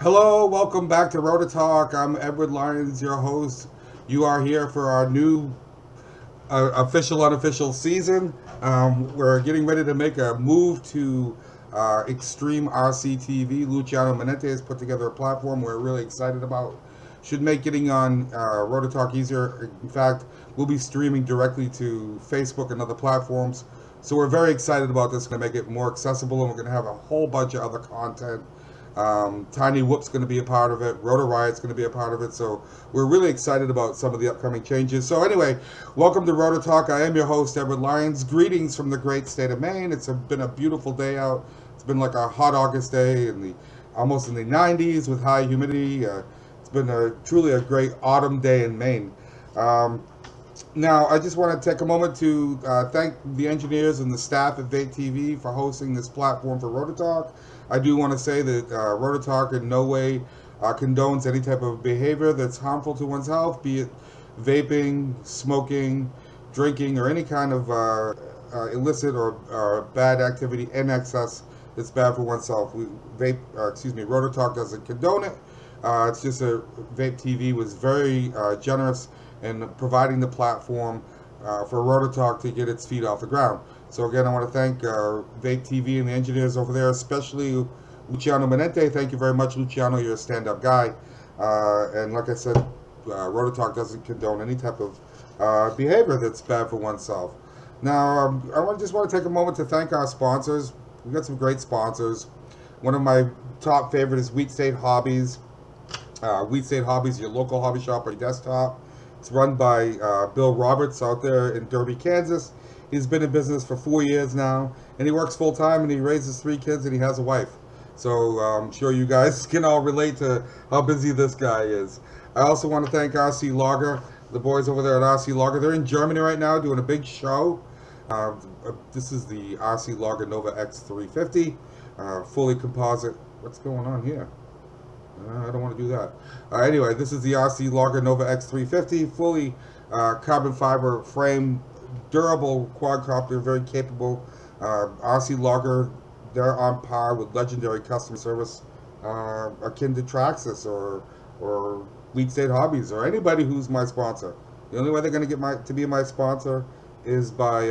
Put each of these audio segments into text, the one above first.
Hello, welcome back to Rotor-Talk. I'm Edward Lyons, your host. You are here for our new official, unofficial season. We're getting ready to make a move to eXtreme RCTV. Luciano Manente has put together a platform we're really excited about. Should make getting on Rotor-Talk easier. In fact, we'll be streaming directly to Facebook and other platforms. So we're very excited about this. We're going to make it more accessible, and we're going to have a whole bunch of other content. Tiny Whoop's going to be a part of it. Rotor Riot's going to be a part of it. So we're really excited about some of the upcoming changes. So anyway, welcome to Rotor Talk. I am your host, Edward Lyons. Greetings from the great state of Maine. Been a beautiful day out. It's been like a hot August day almost in the 90s with high humidity. It's been truly a great autumn day in Maine. Now, I just want to take a moment to thank the engineers and the staff at Vape TV for hosting this platform for Rotor Talk. I do want to say that Rotor Talk in no way condones any type of behavior that's harmful to one's health, be it vaping, smoking, drinking, or any kind of illicit or bad activity in excess that's bad for oneself. Rotor Talk doesn't condone it. It's just Vape TV was very generous in providing the platform for Rotor Talk to get its feet off the ground. So again, I want to thank Vape TV and the engineers over there, especially Luciano Manente. Thank you very much, Luciano. You're a stand-up guy. And like I said, Rotor Talk doesn't condone any type of behavior that's bad for oneself. Now, just want to take a moment to thank our sponsors. We've got some great sponsors. One of my top favorites is Wheat State Hobbies. Wheat State Hobbies, your local hobby shop on your desktop. It's run by Bill Roberts out there in Derby, Kansas. He's been in business for 4 years now, and he works full time, and he raises 3 kids, and he has a wife. So I'm sure you guys can all relate to how busy this guy is. I also want to thank RC Lager, the boys over there at RC Lager. They're in Germany right now doing a big show. This is the RC Lager Nova X350, fully composite. What's going on here? I don't want to do that. Anyway, this is the RC Lager Nova X350, fully carbon fiber frame, durable quadcopter, very capable. RC Lager, they're on par with legendary customer service akin to Traxxas or Wheat State Hobbies or anybody who's my sponsor. The only way they're going to get to be my sponsor is by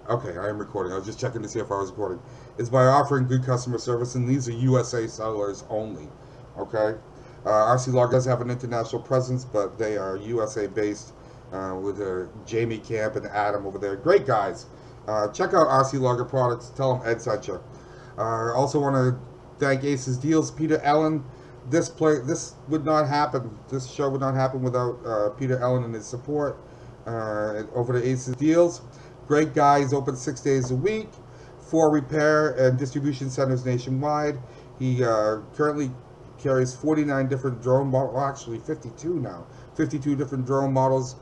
okay, I am recording. I was just checking to see if I was recording. Is by offering good customer service, and these are USA sellers only. Okay, RC Lager does have an international presence, but they are USA based with Jamie Camp and Adam over there. Great guys. Check out RC Lager products. Tell them Ed sent you. I also want to thank Aces Deals, Peter Allen. This would not happen. This show would not happen without Peter Allen and his support over to Aces Deals. Great guys, open 6 days a week, 4 repair and distribution centers nationwide. He currently carries 49 different drone models, well, actually 52 now, 52 different drone models.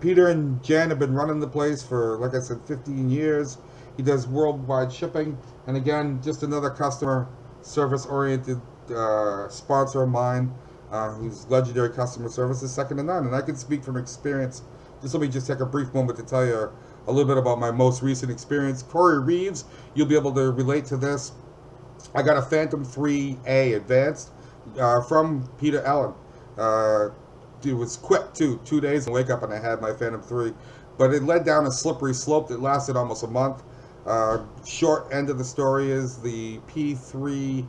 Peter and Jen have been running the place for, like I said, 15 years. He does worldwide shipping, and again, just another customer service-oriented sponsor of mine, whose legendary customer service is second to none. And I can speak from experience. Let me just take a brief moment to tell you a little bit about my most recent experience. Corey Reeves, you'll be able to relate to this. I got a Phantom 3A Advanced from Peter Allen. It was quick too, 2 days and wake up and I had my Phantom 3. But it led down a slippery slope that lasted almost a month. Short end of the story is the P3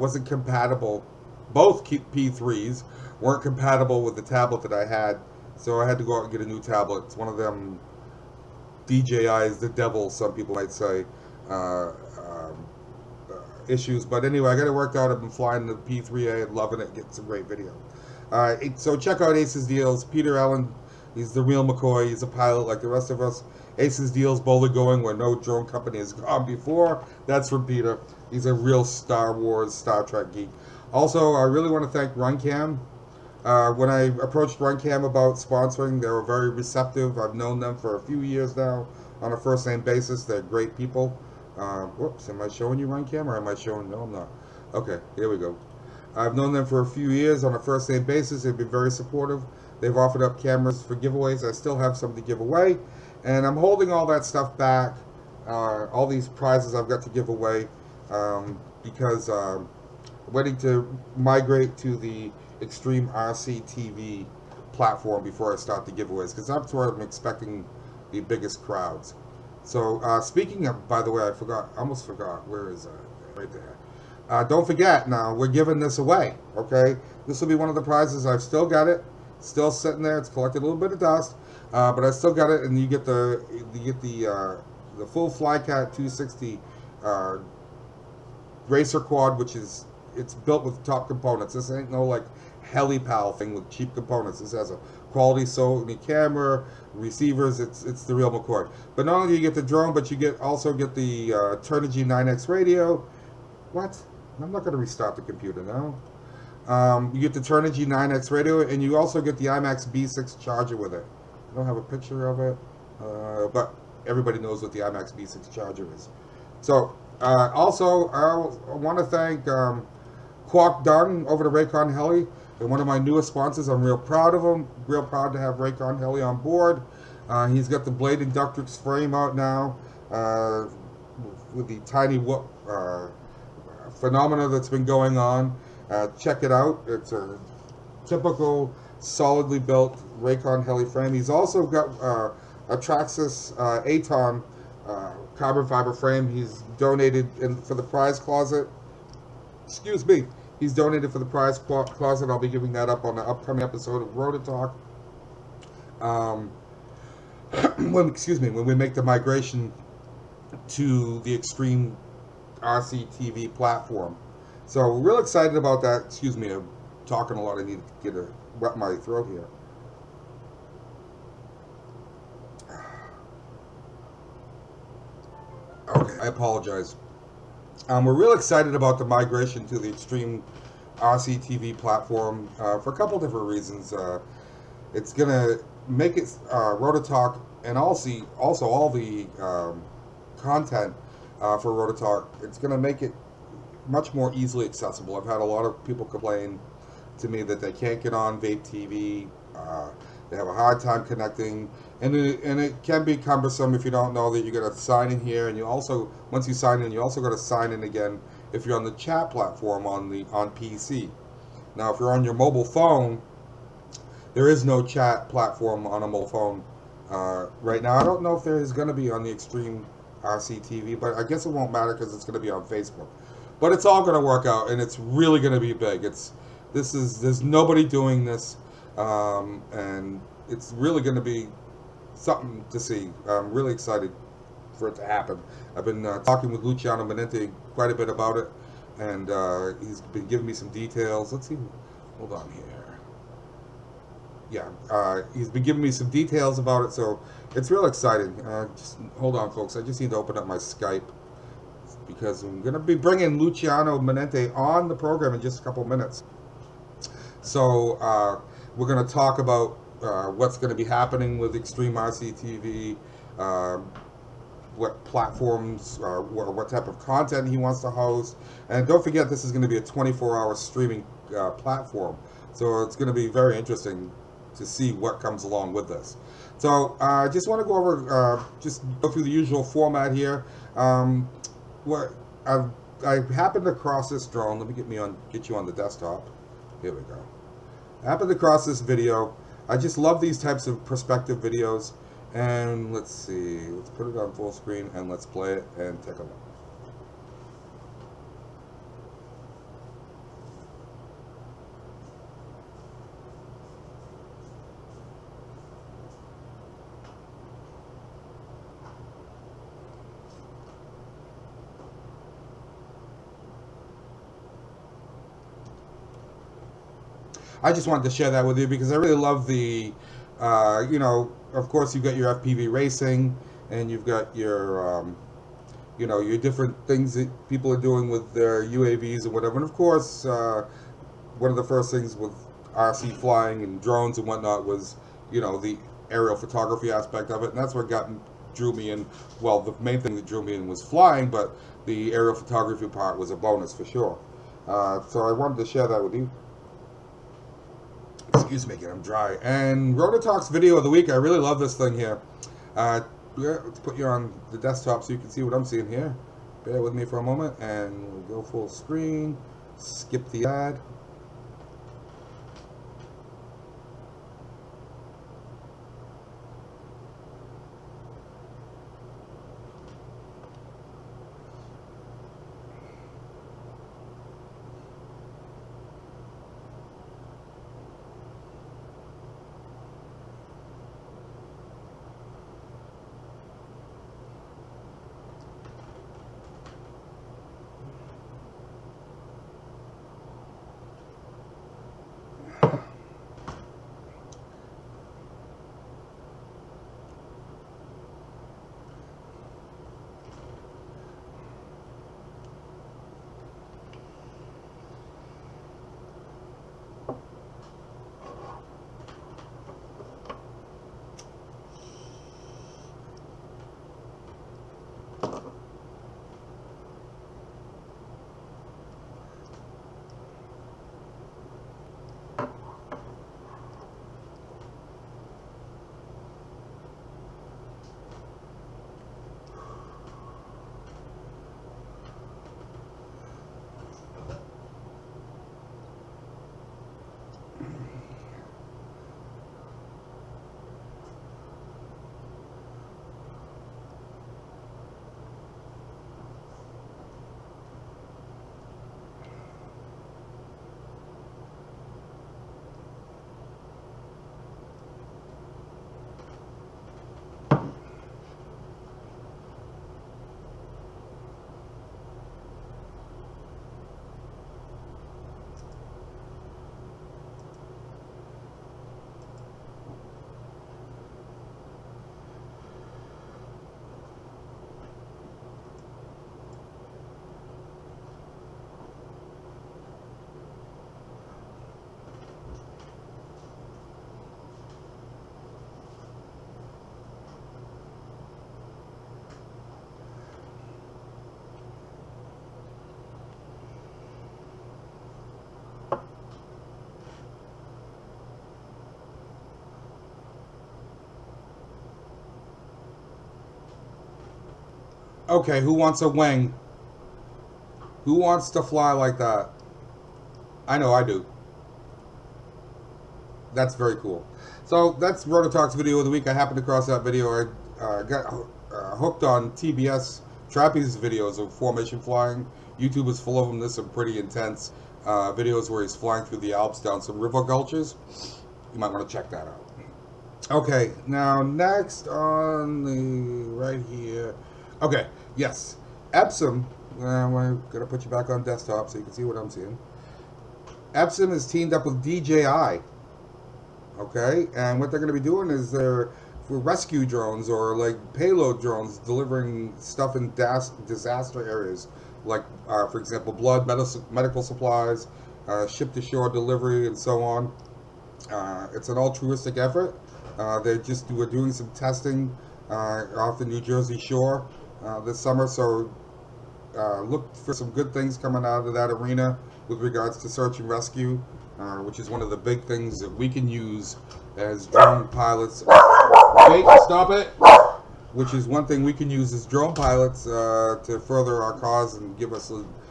wasn't compatible. Both P3s weren't compatible with the tablet that I had. So I had to go out and get a new tablet. It's one of them DJI's the devil, some people might say, issues. But anyway, I got it worked out. I've been flying the P3A and loving it, getting some great video. So check out Aces Deals. Peter Allen, he's the real McCoy. He's a pilot like the rest of us. Aces Deals, boldly going where no drone company has gone before. That's from Peter. He's a real Star Wars, Star Trek geek. Also, I really want to thank RunCam. When I approached RunCam about sponsoring, they were very receptive. I've known them for a few years now on a first-name basis. They're great people. Whoops, am I showing you RunCam or am I showing? No, I'm not. Okay, here we go. I've known them for a few years on a first-name basis. They've been very supportive. They've offered up cameras for giveaways. I still have some to give away. And I'm holding all that stuff back. All these prizes I've got to give away. because waiting to migrate to the eXtreme RC TV platform before I start the giveaways, because that's where I'm expecting the biggest crowds. So speaking of, by the way, I almost forgot. Where is that? Right there. Don't forget, now we're giving this away. Okay, this will be one of the prizes. I've still got it, still sitting there. It's collected a little bit of dust, but I still got it, and you get the full Flycat 260 racer quad, which is, it's built with top components. This ain't no like helipal thing with cheap components. This has a quality Sony camera, receivers. It's the real McCord. But not only do you get the drone, but you also get the Turnigy 9X radio. What? I'm not going to restart the computer now. You get the Turnigy 9X radio, and you also get the IMAX B6 charger with it. I don't have a picture of it, but everybody knows what the IMAX B6 charger is. So also, I want to thank Quark Dunn over to Raycon Heli. They're one of my newest sponsors. I'm real proud of them. Real proud to have Raycon Heli on board. He's got the Blade Inductrix frame out now with the tiny whoop phenomena that's been going on. Check it out. It's a typical solidly built Raycon Heli frame. He's also got a Traxxas Aton carbon fiber frame. He's donated for the prize closet. Excuse me. He's donated for the prize closet. I'll be giving that up on the upcoming episode of Rotor-Talk. When we make the migration to the eXtreme RC TV platform. So we're real excited about that. Excuse me, I'm talking a lot. I need to wet my throat here. Okay, I apologize. We're real excited about the migration to the eXtreme RC TV platform for a couple different reasons. It's going to make it Rotor-Talk, and also all the content for Rotor-Talk. It's going to make it much more easily accessible. I've had a lot of people complain to me that they can't get on Vape TV. They have a hard time connecting, and it can be cumbersome if you don't know that you got to sign in here, and you also, once you sign in, you also got to sign in again if you're on the chat platform on PC. Now, if you're on your mobile phone, there is no chat platform on a mobile phone right now. I don't know if there is going to be on the eXtreme RC TV, but I guess it won't matter because it's going to be on Facebook. But it's all going to work out, and it's really going to be big. There's nobody doing this. And it's really going to be something to see. I'm really excited for it to happen. I've been talking with Luciano Manente quite a bit about it, and he's been giving me some details. Let's see. Hold on here. Yeah, he's been giving me some details about it, so it's real exciting. Just hold on, folks. I just need to open up my Skype because I'm going to be bringing Luciano Manente on the program in just a couple minutes. So we're going to talk about what's going to be happening with eXtreme RC TV, what platforms, what type of content he wants to host. And don't forget, this is going to be a 24-hour streaming platform. So it's going to be very interesting to see what comes along with this. So I just want to go over, just go through the usual format here. What I happened across this drone. Let me get you on the desktop. Here we go. I happened across this video. I just love these types of perspective videos. And let's see, let's put it on full screen and let's play it and take a look. I just wanted to share that with you because I really love the, you know, of course you've got your FPV racing and you've got your, you know, your different things that people are doing with their UAVs and whatever. And of course, one of the first things with RC flying and drones and whatnot was, you know, the aerial photography aspect of it. And that's what drew me in. Well, the main thing that drew me in was flying, but the aerial photography part was a bonus for sure. So I wanted to share that with you. Excuse me, I'm dry. And Rotor-Talk's video of the week, I really love this thing here. Let's put you on the desktop so you can see what I'm seeing here. Bear with me for a moment, and we'll go full screen. Skip the ad. Okay, who wants a wing? Who wants to fly like that? I know I do. That's very cool. So that's Rotor-Talk's video of the week. I happened across that video. I got hooked on TBS Trappy's videos of formation flying. YouTube is full of them. There's some pretty intense videos where he's flying through the Alps down some river gulches. You might want to check that out. Okay, now next on the right here. Okay, yes, Epson. I'm gonna put you back on desktop so you can see what I'm seeing. Epson is teamed up with DJI. Okay, and what they're going to be doing is they're for rescue drones or like payload drones delivering stuff in disaster areas, like for example, blood, medical supplies, ship-to-shore delivery, and so on. It's an altruistic effort. We're doing some testing off the New Jersey shore this summer, so look for some good things coming out of that arena with regards to search and rescue, which is one of the big things that we can use as drone pilots. Hey, stop it! Which is one thing we can use as drone pilots to further our cause and give us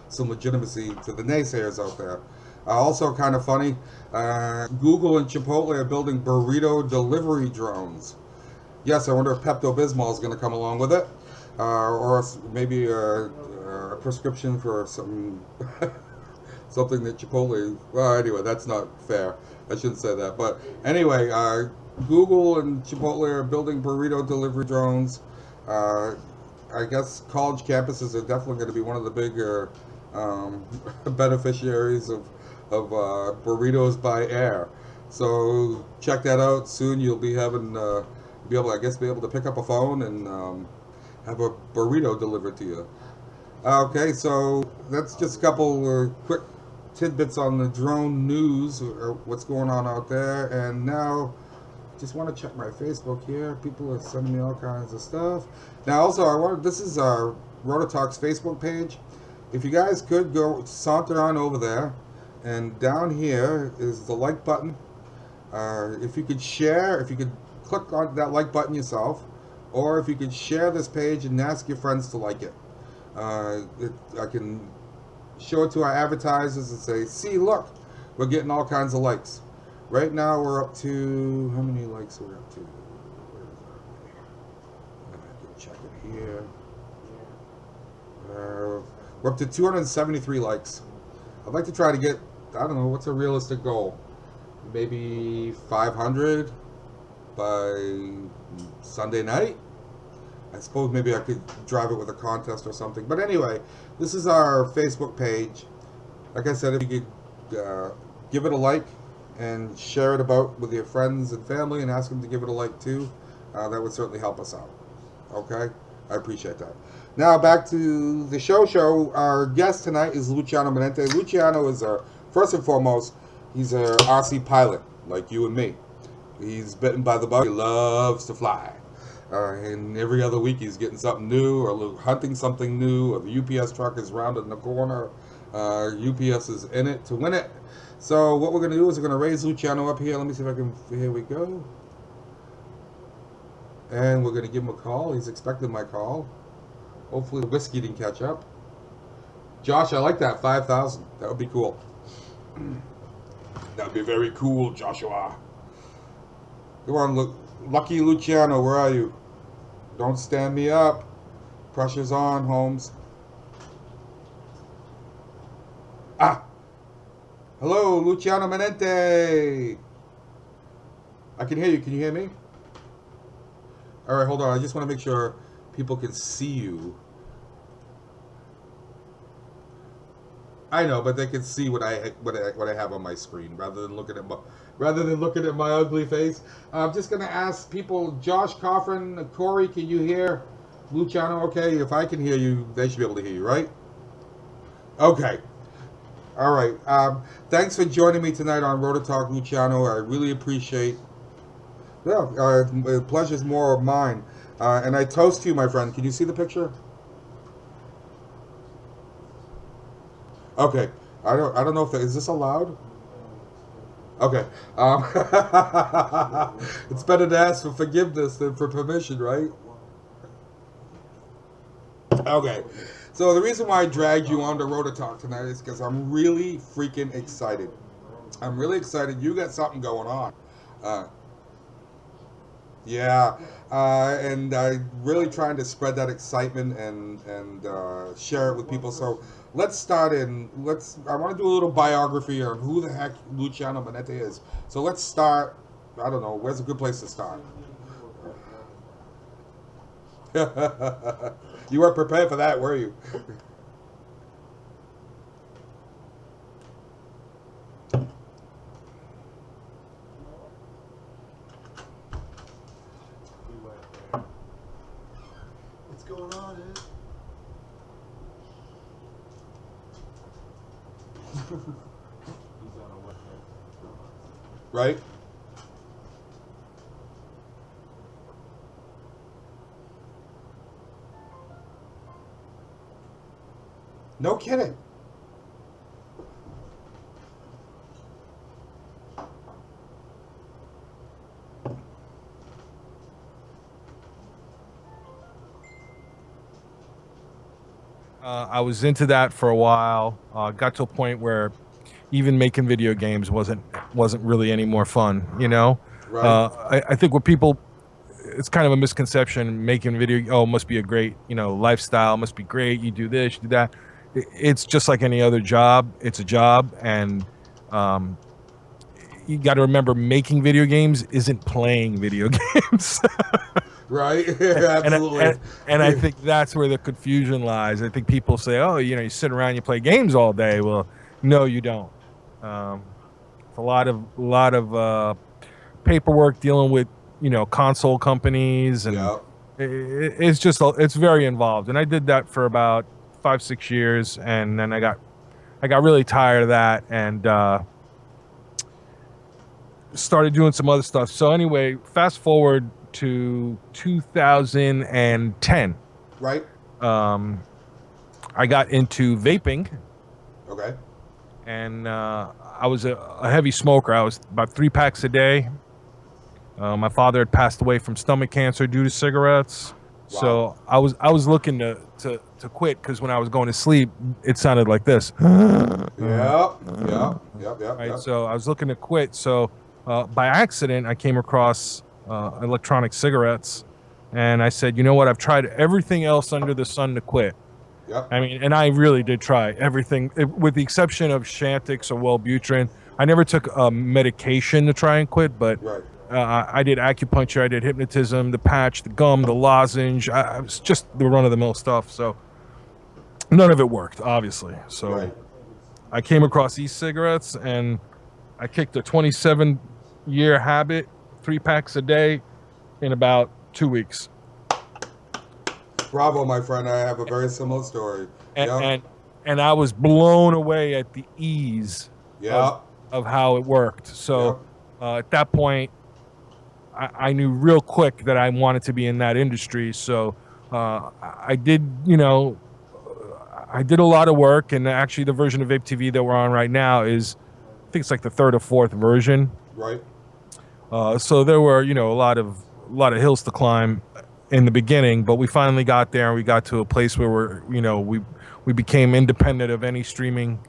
some legitimacy to the naysayers out there. Also kind of funny, Google and Chipotle are building burrito delivery drones. Yes, I wonder if Pepto-Bismol is going to come along with it. Or maybe a prescription for some something that Chipotle. Well, anyway, that's not fair. I shouldn't say that. But anyway, Google and Chipotle are building burrito delivery drones. I guess college campuses are definitely going to be one of the bigger beneficiaries of burritos by air. So check that out. Soon you'll be having be able to pick up a phone and have a burrito delivered to you. Okay, so that's just a couple quick tidbits on the drone news, or what's going on out there. And now, just want to check my Facebook here. People are sending me all kinds of stuff. Now, also, this is Rotor-Talk's Facebook page. If you guys could go saunter on over there, and down here is the like button. If you could share, if you could click on that like button yourself, or if you could share this page and ask your friends to like it. I can show it to our advertisers and say, see, look, we're getting all kinds of likes. Right now we're up to, how many likes are we up to? I can check it here. We're up to 273 likes. I'd like to try to get, I don't know, what's a realistic goal? Maybe 500 by Sunday night? I suppose maybe I could drive it with a contest or something. But anyway, this is our Facebook page. Like I said, if you could give it a like and share it about with your friends and family and ask them to give it a like too, that would certainly help us out. Okay? I appreciate that. Now back to the show. Our guest tonight is Luciano Manente. Luciano is, first and foremost, he's an RC pilot like you and me. He's bitten by the bug. He loves to fly. And every other week he's getting something new or hunting something new, or the UPS truck is rounded in the corner. UPS is in it to win it. So what we're going to do is we're going to raise Luciano up here. Let me see if I can, here we go. And we're going to give him a call. He's expecting my call. Hopefully the whiskey didn't catch up. Josh, I like that, 5,000. That would be cool. That would be very cool, Joshua. Come on, look. Lucky Luciano, where are you? Don't stand me up. Pressure's on, Holmes. Ah! Hello, Luciano Manente. I can hear you. Can you hear me? All right, hold on. I just want to make sure people can see you. I know, but they can see what I have on my screen rather than looking at my ugly face. I'm just gonna ask people. Josh, Coffin, Corey, can you hear Luciano? Okay, if I can hear you, they should be able to hear you, right? Okay. All right. Thanks for joining me tonight on Rotor-Talk, Luciano. I really appreciate. Yeah, the pleasure's more of mine. And I toast you, my friend. Can you see the picture? Okay. I don't know if is this allowed? Okay. It's better to ask for forgiveness than for permission, right? Okay. So the reason why I dragged you on to Rotor-Talk tonight is because I'm really freaking excited. I'm really excited. You got something going on. Yeah, and I'm really trying to spread that excitement and share it with people. So let's start in. I want to do a little biography on who the heck Luciano Manente is. So let's start. I don't know. Where's a good place to start? You weren't prepared for that, were you? What's going on, Ed? Right? No kidding. I was into that for a while. Got to a point where even making video games wasn't really any more fun. You know, Right. I think what people, it's kind of a misconception. Making video, must be a great lifestyle. Must be great. You do this, you do that. It's just like any other job. It's a job, and you got to remember, making video games isn't playing video games. Right. Absolutely. And I think that's where the confusion lies. I think people say, "Oh, you sit around, you play games all day." Well, no, you don't. It's a lot of paperwork dealing with console companies, and Yeah. it's very involved. And I did that for about 5-6 years, and then I got really tired of that, and started doing some other stuff. So anyway, fast forward to 2010. Right. I got into vaping, Okay. and I was a heavy smoker. I was about 3 packs a day. My father had passed away from stomach cancer due to cigarettes. Wow. So I was looking to to quit because when I was going to sleep, it sounded like this. Yep. Right. So I was looking to quit. So by accident, I came across electronic cigarettes, and I said, you know what? I've tried everything else under the sun to quit. Yep. I mean, and I really did try everything, with the exception of Chantix or Wellbutrin. I never took a medication to try and quit, but Right. I did acupuncture, I did hypnotism, the patch, the gum, the lozenge. I was just the run-of-the-mill stuff. So none of it worked, obviously. So Right. I came across e-cigarettes, and I kicked a 27-year habit, 3 packs a day, in about 2 weeks. Bravo, my friend. I have a very similar story. And I was blown away at the ease Yep. of how it worked. So at that point, I knew real quick that I wanted to be in that industry. So I did, I did a lot of work, and actually the version of Vape TV that we're on right now is, I think it's like the 3rd or 4th version. Right. So there were, a lot of hills to climb in the beginning, but we finally got there, and we got to a place where we became independent of any streaming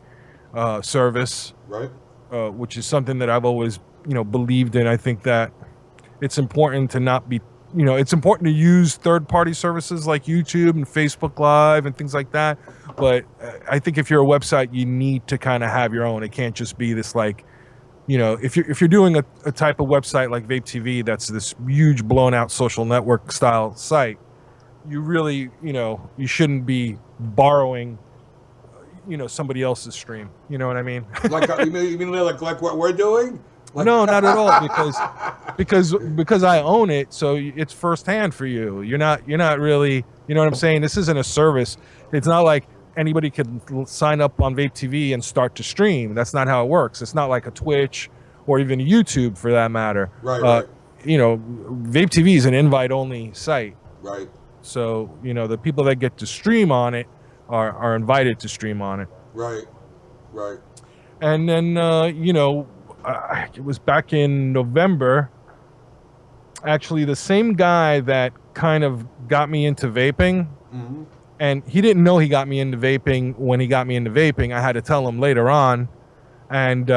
service. Right. Which is something that I've always, believed in. I think that it's important to not be, it's important to use third-party services like YouTube and Facebook Live and things like that. But I think if you're a website, you need to kind of have your own. It can't just be this like, if you're doing a type of website like Vape TV, that's this huge blown out social network style site, you really, you shouldn't be borrowing, somebody else's stream. You know what I mean? Like you mean like what we're doing? Like, no, not at all. Because I own it, so it's firsthand for you. You're not really. You know what I'm saying? This isn't a service. It's not like anybody can sign up on Vape TV and start to stream. That's not how it works. It's not like a Twitch or even YouTube for that matter. Right. Vape TV is an invite-only site. Right. So the people that get to stream on it are invited to stream on it. Right. And then it was back in November. Actually, the same guy that kind of got me into vaping. Mm-hmm. And he didn't know he got me into vaping when he got me into vaping. I had to tell him later on. And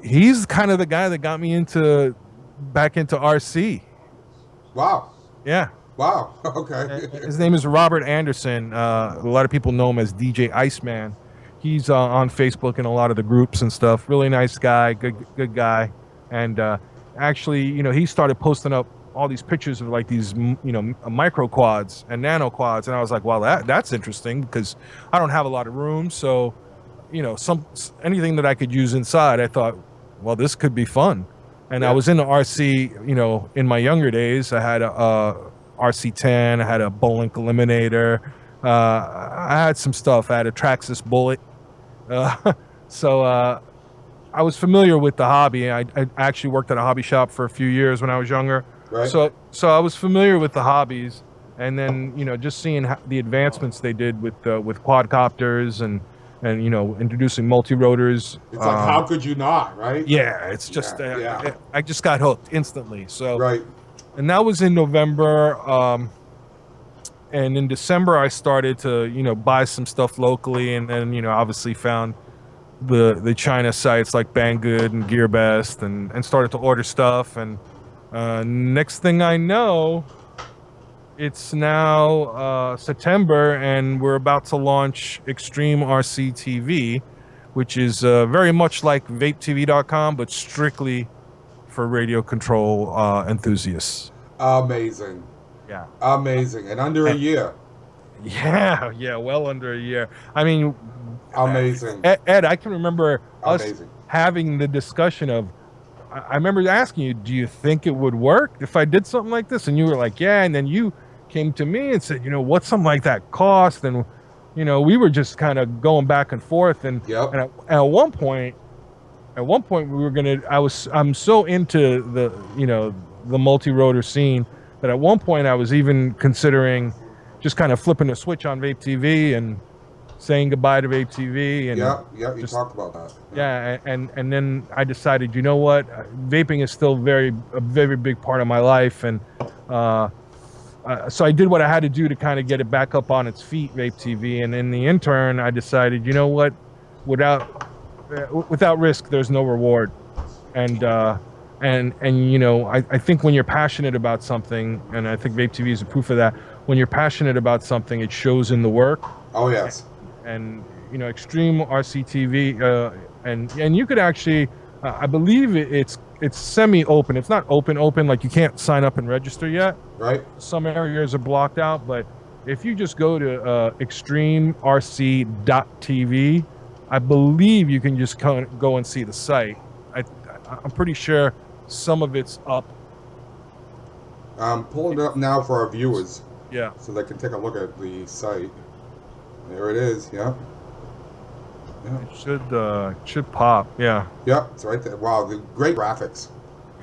he's kind of the guy that got me back into RC. Wow. Yeah. Wow. Okay. His name is Robert Anderson. A lot of people know him as DJ Iceman. He's on Facebook and a lot of the groups and stuff. Really nice guy, good guy. And actually, he started posting up all these pictures of like these, micro quads and nano quads, and I was like, well, that's interesting because I don't have a lot of room, so anything that I could use inside, I thought, well, this could be fun. And I was into RC, in my younger days. I had a RC10, I had a Bolink Eliminator, I had some stuff. I had a Traxxas Bullet, so I was familiar with the hobby. I actually worked at a hobby shop for a few years when I was younger. Right. So I was familiar with the hobbies, and then just seeing the advancements they did with quadcopters and introducing multi-rotors. It's like, how could you not, right? Yeah, it's just I just got hooked instantly. So right. And that was in November, and in December I started to buy some stuff locally, and then obviously found the China sites like Banggood and GearBest, and started to order stuff. And next thing I know, it's now September, and we're about to launch eXtreme RC TV, which is very much like VapeTV.com, but strictly for radio control enthusiasts. Amazing. Yeah. Amazing. And under a year. Yeah, well under a year. I mean, amazing. Ed, I can remember amazing. Us having the discussion of, I remember asking you, do you think it would work if I did something like this? And you were like, yeah. And then you came to me and said, what's something like that cost? And, we were just kind of going back and forth. And, yep. and at one point we were going to, I'm so into the multi-rotor scene that at one point I was even considering just kind of flipping a switch on Vape TV and saying goodbye to Vape TV. And you talked about that. Yeah, and then I decided, you know what, vaping is still a very big part of my life, and so I did what I had to do to kind of get it back up on its feet, Vape TV, and in the intern, I decided, you know what, without risk, there's no reward, and you know, I think when you're passionate about something, and I think Vape TV is a proof of that. When you're passionate about something, it shows in the work. Oh yes. And you know, eXtreme RCTV, and you could actually, I believe it's semi-open. It's not open, like you can't sign up and register yet. Right. Some areas are blocked out, but if you just go to extremrc.tv, I believe you can just go and see the site. I'm pretty sure some of it's up. I'm pulling it up now for our viewers. Yeah. So they can take a look at the site. There it is. Yeah. Yeah. It should pop. Yeah. Yep, it's right there. Wow, the great graphics.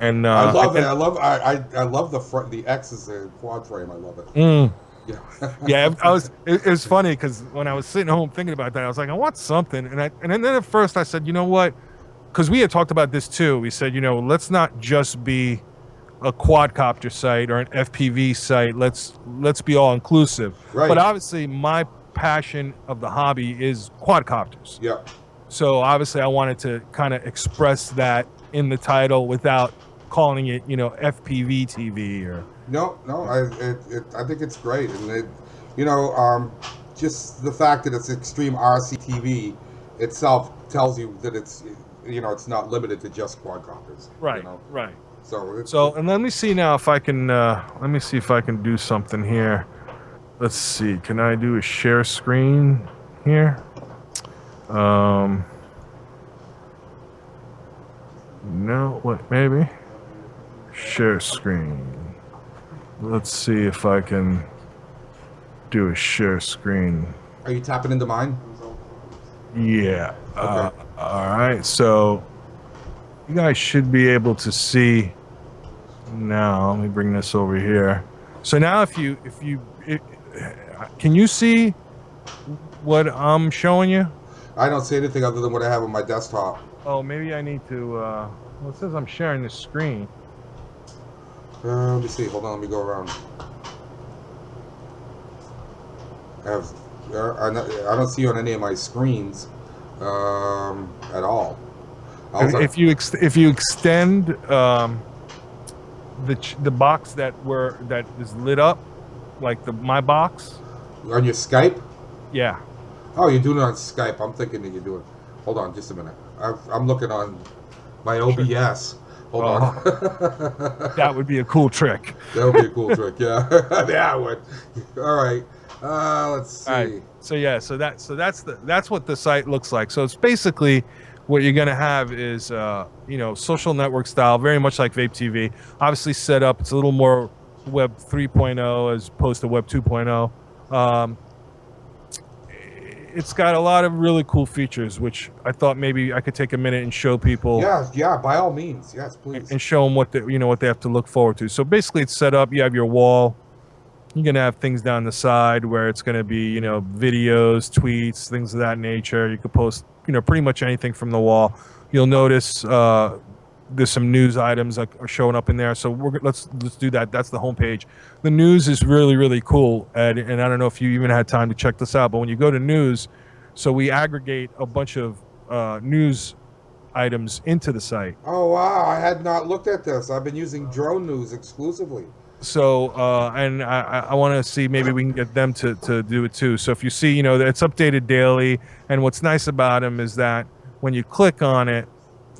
And I love it. I love the front. The X is a quad frame. I love it. Yeah. Yeah. It was funny because when I was sitting home thinking about that, I was like, I want something, and then at first I said, you know what? Because we had talked about this too. We said, you know, let's not just be a quadcopter site or an FPV site. Let's be all inclusive. Right. But obviously, my passion of the hobby is quadcopters. Yeah. So obviously, I wanted to kind of express that in the title without calling it, you know, FPV TV or. No, I think it's great, and you know, just the fact that it's Extreme RCTV itself tells you that it's, you know, it's not limited to just quadcopters. Right. You know? Right. So and let me see now if I can. Let me see if I can do something here. Let's see. Can I do a share screen here? No. What? Maybe. Share screen. Let's see if I can do a share screen. Are you tapping into mine? Yeah. Okay. All right. So you guys should be able to see now. Let me bring this over here. So now, if can you see what I'm showing you? I don't see anything other than what I have on my desktop. Oh, maybe I need to. Well, it says I'm sharing the screen. Let me see. Hold on. Let me go around. I don't see you on any of my screens at all. If you extend the box that is lit up, like my box. On your Skype? Yeah. Oh, you're doing it on Skype. I'm thinking that you're doing. Hold on, just a minute. I'm looking on my OBS. Hold on. That would be a cool trick. That would be a cool trick. Yeah. Yeah, it would. All right. Let's see. All right. So yeah. So that's what the site looks like. So it's basically what you're gonna have is you know, social network style, very much like Vape TV. Obviously set up. It's a little more Web 3.0 as opposed to Web 2.0. It's got a lot of really cool features, which I thought maybe I could take a minute and show people. Yeah, by all means, yes, please. And show them what they have to look forward to. So basically, it's set up. You have your wall. You're gonna have things down the side where it's gonna be, you know, videos, tweets, things of that nature. You could post, you know, pretty much anything from the wall. You'll notice there's some news items that are showing up in there. So let's do that. That's the homepage. The news is really, really cool, Ed, and I don't know if you even had time to check this out, but when you go to news, so we aggregate a bunch of news items into the site. Oh wow, I had not looked at this. I've been using Drone News exclusively. So and I want to see maybe we can get them to do it too. So if you see, you know, it's updated daily, and what's nice about them is that when you click on it,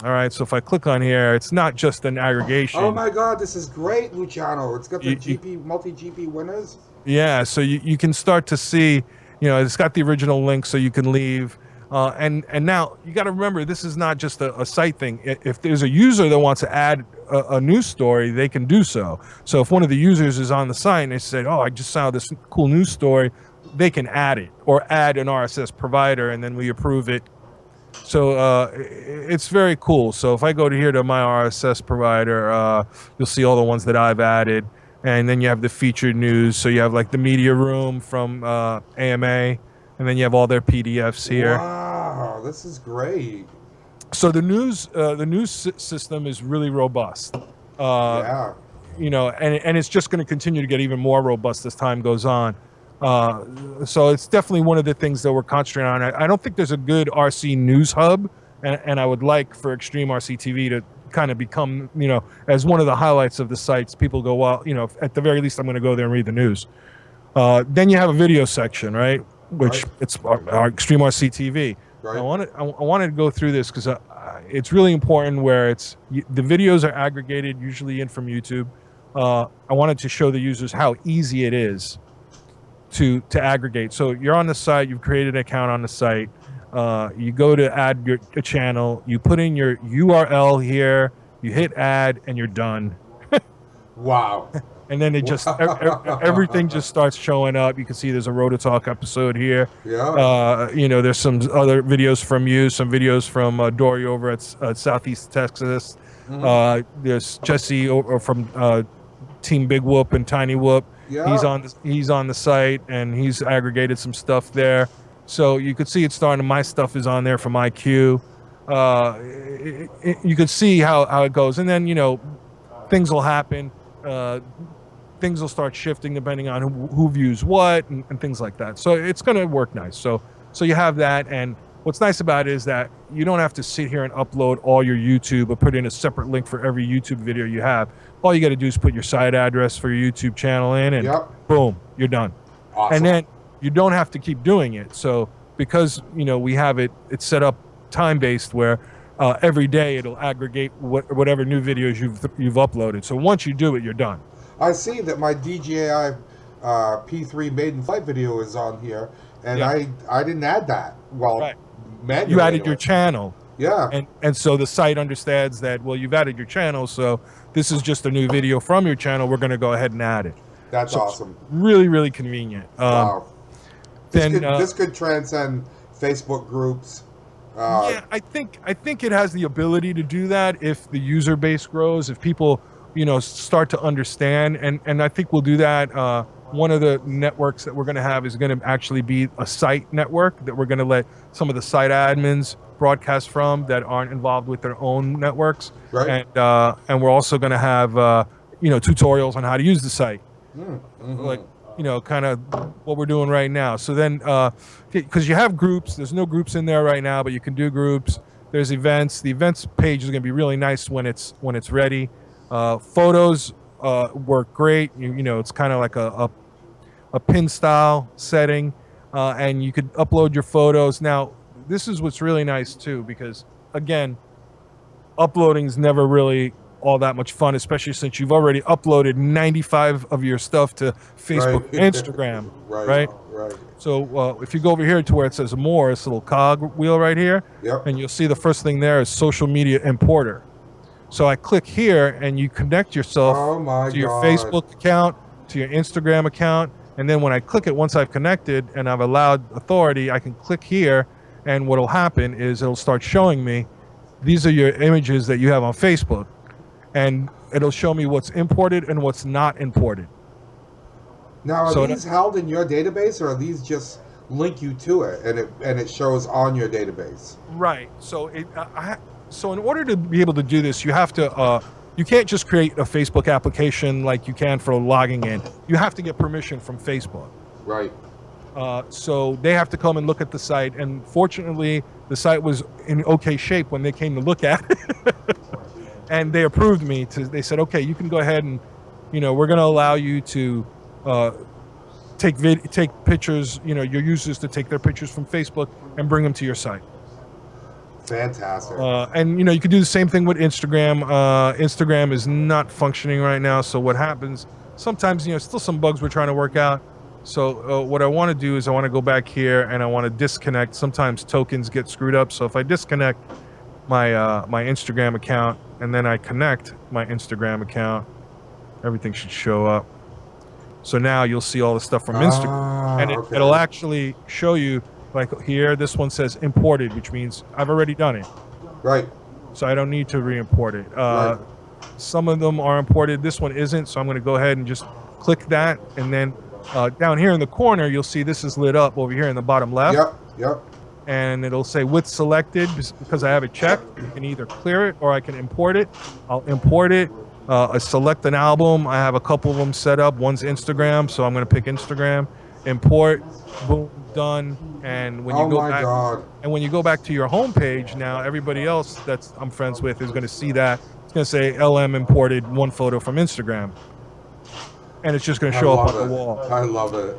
all right, so if I click on here, it's not just an aggregation. Oh my God, this is great, Luciano. It's got the multi-GP winners. Yeah, so you can start to see, you know, it's got the original link, so you can leave. And now you got to remember, this is not just a site thing. If there's a user that wants to add a news story, they can do so. So if one of the users is on the site and they said, oh, I just saw this cool news story, they can add it or add an RSS provider, and then we approve it. So it's very cool. So if I go to here to my RSS provider, you'll see all the ones that I've added. And then you have the featured news. So you have like the media room from AMA, and then you have all their PDFs here. Wow, this is great. So the news system is really robust. Yeah. you know, and it's just going to continue to get even more robust as time goes on. So it's definitely one of the things that we're concentrating on. I don't think there's a good RC news hub, and I would like for Extreme RC TV to kind of become, you know, as one of the highlights of the sites. People go, well, you know, at the very least, I'm going to go there and read the news. Then you have a video section, right? Which it's our Extreme RC TV. Right. I wanted to go through this because it's really important where the videos are aggregated, usually in from YouTube. I wanted to show the users how easy it is to aggregate. So you're on the site, you've created an account on the site, you go to add a channel, you put in your URL here, you hit add, and you're done. Wow. And then it just everything just starts showing up. You can see there's a Rotor-Talk episode here. Yeah. You know, there's some other videos from you, some videos from Dory over at Southeast Texas. There's Jesse from Team Big Whoop and Tiny Whoop. Yeah. He's on the site, and he's aggregated some stuff there. So you could see it starting. My stuff is on there from IQ. You could see how it goes, and then, you know, things will happen. Things will start shifting depending on who views what and things like that. So it's going to work nice. So you have that, and what's nice about it is that you don't have to sit here and upload all your YouTube or put in a separate link for every YouTube video you have. All you got to do is put your site address for your YouTube channel in, and boom, you're done. Awesome. And then you don't have to keep doing it. So because, you know, we have it's set up time-based where every day it'll aggregate whatever new videos you've uploaded. So once you do it, you're done. I see that my DJI P3 maiden flight video is on here, and I didn't add that. Well, manually. You added your channel. Yeah. And so the site understands that, well, you've added your channel, so this is just a new video from your channel. We're going to go ahead and add it. That's awesome. Really, really convenient. Wow. This could transcend Facebook groups. Yeah, I think it has the ability to do that if the user base grows, if people, you know, start to understand, and I think we'll do that. One of the networks that we're going to have is going to actually be a site network that we're going to let some of the site admins broadcast from that aren't involved with their own networks. Right. And we're also going to have you know, tutorials on how to use the site. Like, you know, kind of what we're doing right now. So then, because you have groups, there's no groups in there right now, but you can do groups. There's events. The events page is going to be really nice when it's ready. Photos work great. You know, it's kind of like a pin style setting, and you could upload your photos. Now, this is what's really nice too, because again, uploading is never really all that much fun, especially since you've already uploaded 95 of your stuff to Facebook and Instagram, right? So if you go over here to where it says more, this little cog wheel right here, and you'll see the first thing there is social media importer. So I click here, and you connect yourself to your Facebook account, to your Instagram account, and then when I click it, once I've connected and I've allowed authority, I can click here, and what'll happen is it'll start showing me these are your images that you have on Facebook, and it'll show me what's imported and what's not imported. Now, are these held in your database, or are these just link you to it and it shows on your database? Right. So so in order to be able to do this, you have to you can't just create a Facebook application like you can for logging in. You have to get permission from Facebook. Right. So they have to come and look at the site, and fortunately the site was in okay shape when they came to look at it. And they approved me they said, okay, you can go ahead and, you know, we're going to allow you to take pictures, you know, your users to take their pictures from Facebook and bring them to your site. Fantastic. And, you know, you could do the same thing with Instagram. Instagram is not functioning right now. So what happens, sometimes, you know, still some bugs we're trying to work out. So what I want to do is I want to go back here and I want to disconnect. Sometimes tokens get screwed up. So if I disconnect my my Instagram account and then I connect my Instagram account, everything should show up. So now you'll see all the stuff from Instagram, and it'll actually show you, like here, this one says imported, which means I've already done it. Right. So I don't need to re-import it. Some of them are imported. This one isn't. So I'm going to go ahead and just click that. And then down here in the corner, you'll see this is lit up over here in the bottom left. Yep. And it'll say with selected because I have it checked. You can either clear it or I can import it. I'll import it. select an album. I have a couple of them set up. One's Instagram, so I'm going to pick Instagram. Import, boom, done. And when you Oh go my back, God. and when you go back to your home page, now everybody else that's I'm friends with is going to see that. It's going to say LM imported one photo from Instagram, and it's just going to I show up love on it. the wall. I love it.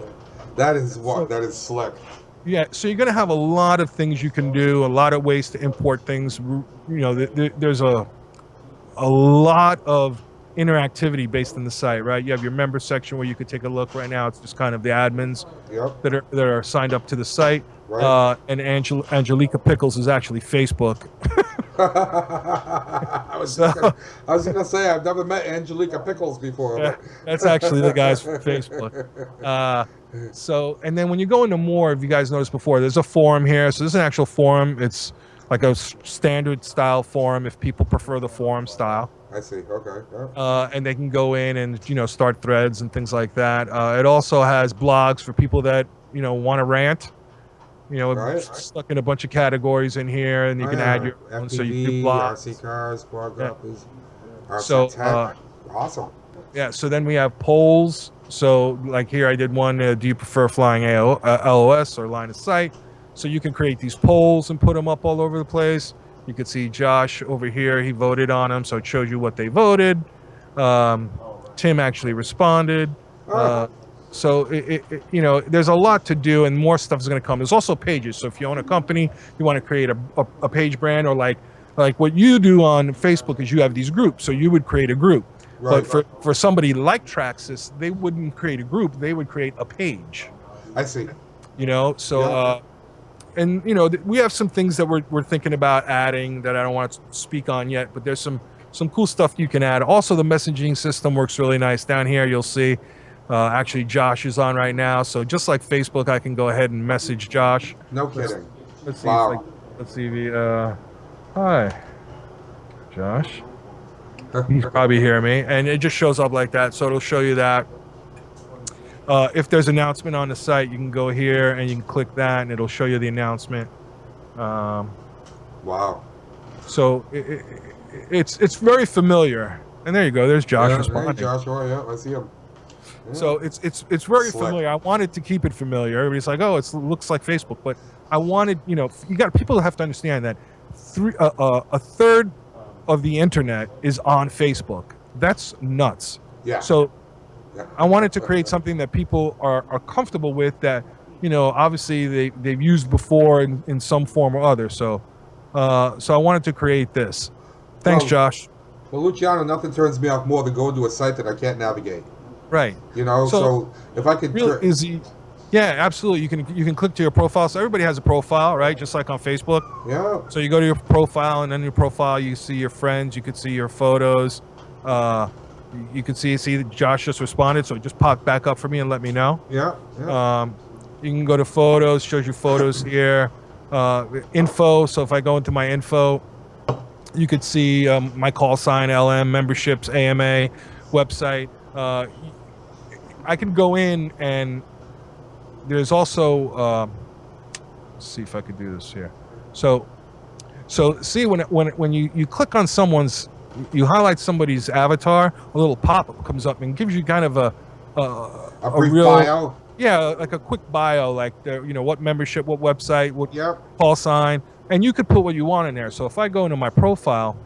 That is what So- that is slick. Yeah, so you're going to have a lot of things you can do, a lot of ways to import things. You know, there's a lot of interactivity based on the site, right? You have your member section where you could take a look. Right now, it's just kind of the admins Yep. that are signed up to the site. Right. And Angelica Pickles is actually Facebook. I was gonna say I've never met Angelica Pickles before. Yeah, But that's actually the guys from Facebook. So, and then when you go into more, if you guys noticed before, there's a forum here. So there's an actual forum. It's like a standard style forum if people prefer the forum style. I see. Okay. Yeah. And they can go in and, you know, start threads and things like that. It also has blogs for people that, you know, want to rant. You know, Right. stuck in a bunch of categories in here, and you can add your own. So you can blog. RC cars, quad copies, RC So, tech. Awesome. Yeah, so then we have polls. So like here I did one, do you prefer flying LOS or line of sight? So you can create these polls and put them up all over the place. You can see Josh over here, he voted on them, so it shows you what they voted. Tim actually responded. So you know, there's a lot to do, and more stuff is going to come. There's also pages. So if you own a company, you want to create a page brand, or like what you do on Facebook is you have these groups. So you would create a group. Right. But for somebody like Traxxas, they wouldn't create a group. They would create a page. I see. You know, so Yeah. and you know, we have some things that we're thinking about adding that I don't want to speak on yet. But there's some cool stuff you can add. Also, the messaging system works really nice. Down here, you'll see. Actually, Josh is on right now. So just like Facebook, I can go ahead and message Josh. No kidding. Let's see. Wow. Let's see. Hi, Josh. He's probably hearing me, and it just shows up like that. So it'll show you that. If there's an announcement on the site, you can go here and you can click that, and it'll show you the announcement. Wow. So it's very familiar. And there you go. There's Josh Yeah, responding. hey, Joshua, yeah, I see him. Yeah. So it's very Slick. familiar. I wanted to keep it familiar. Everybody's like, oh, it looks like Facebook, but I wanted, you know, people have to understand that a third of the internet is on Facebook. That's nuts. Yeah. So Yeah. I wanted to create something that people are comfortable with, that, you know, obviously they've used before in some form or other. So I wanted to create this. Thanks, Well, Josh. Well, Luciano, nothing turns me off more than going to a site that I can't navigate. Right. You know, so if I could. Real easy. Yeah, absolutely. You can click to your profile. So everybody has a profile, right? Just like on Facebook. Yeah. So you go to your profile, and then your profile, you see your friends, you could see your photos. You can see that Josh just responded, so it just popped back up for me and let me know. Yeah. Yeah. You can go to photos, shows you photos here. Info, so if I go into my info, you could see my call sign, LM, memberships, AMA, website. I can go in, and there's also, let's see if I could do this here. So see when you click on someone's, you highlight somebody's avatar, a little pop-up comes up and gives you kind of a brief real bio. Yeah, like a quick bio, like you know, what membership, what website, what Yep. call sign, and you could put what you want in there. So if I go into my profile,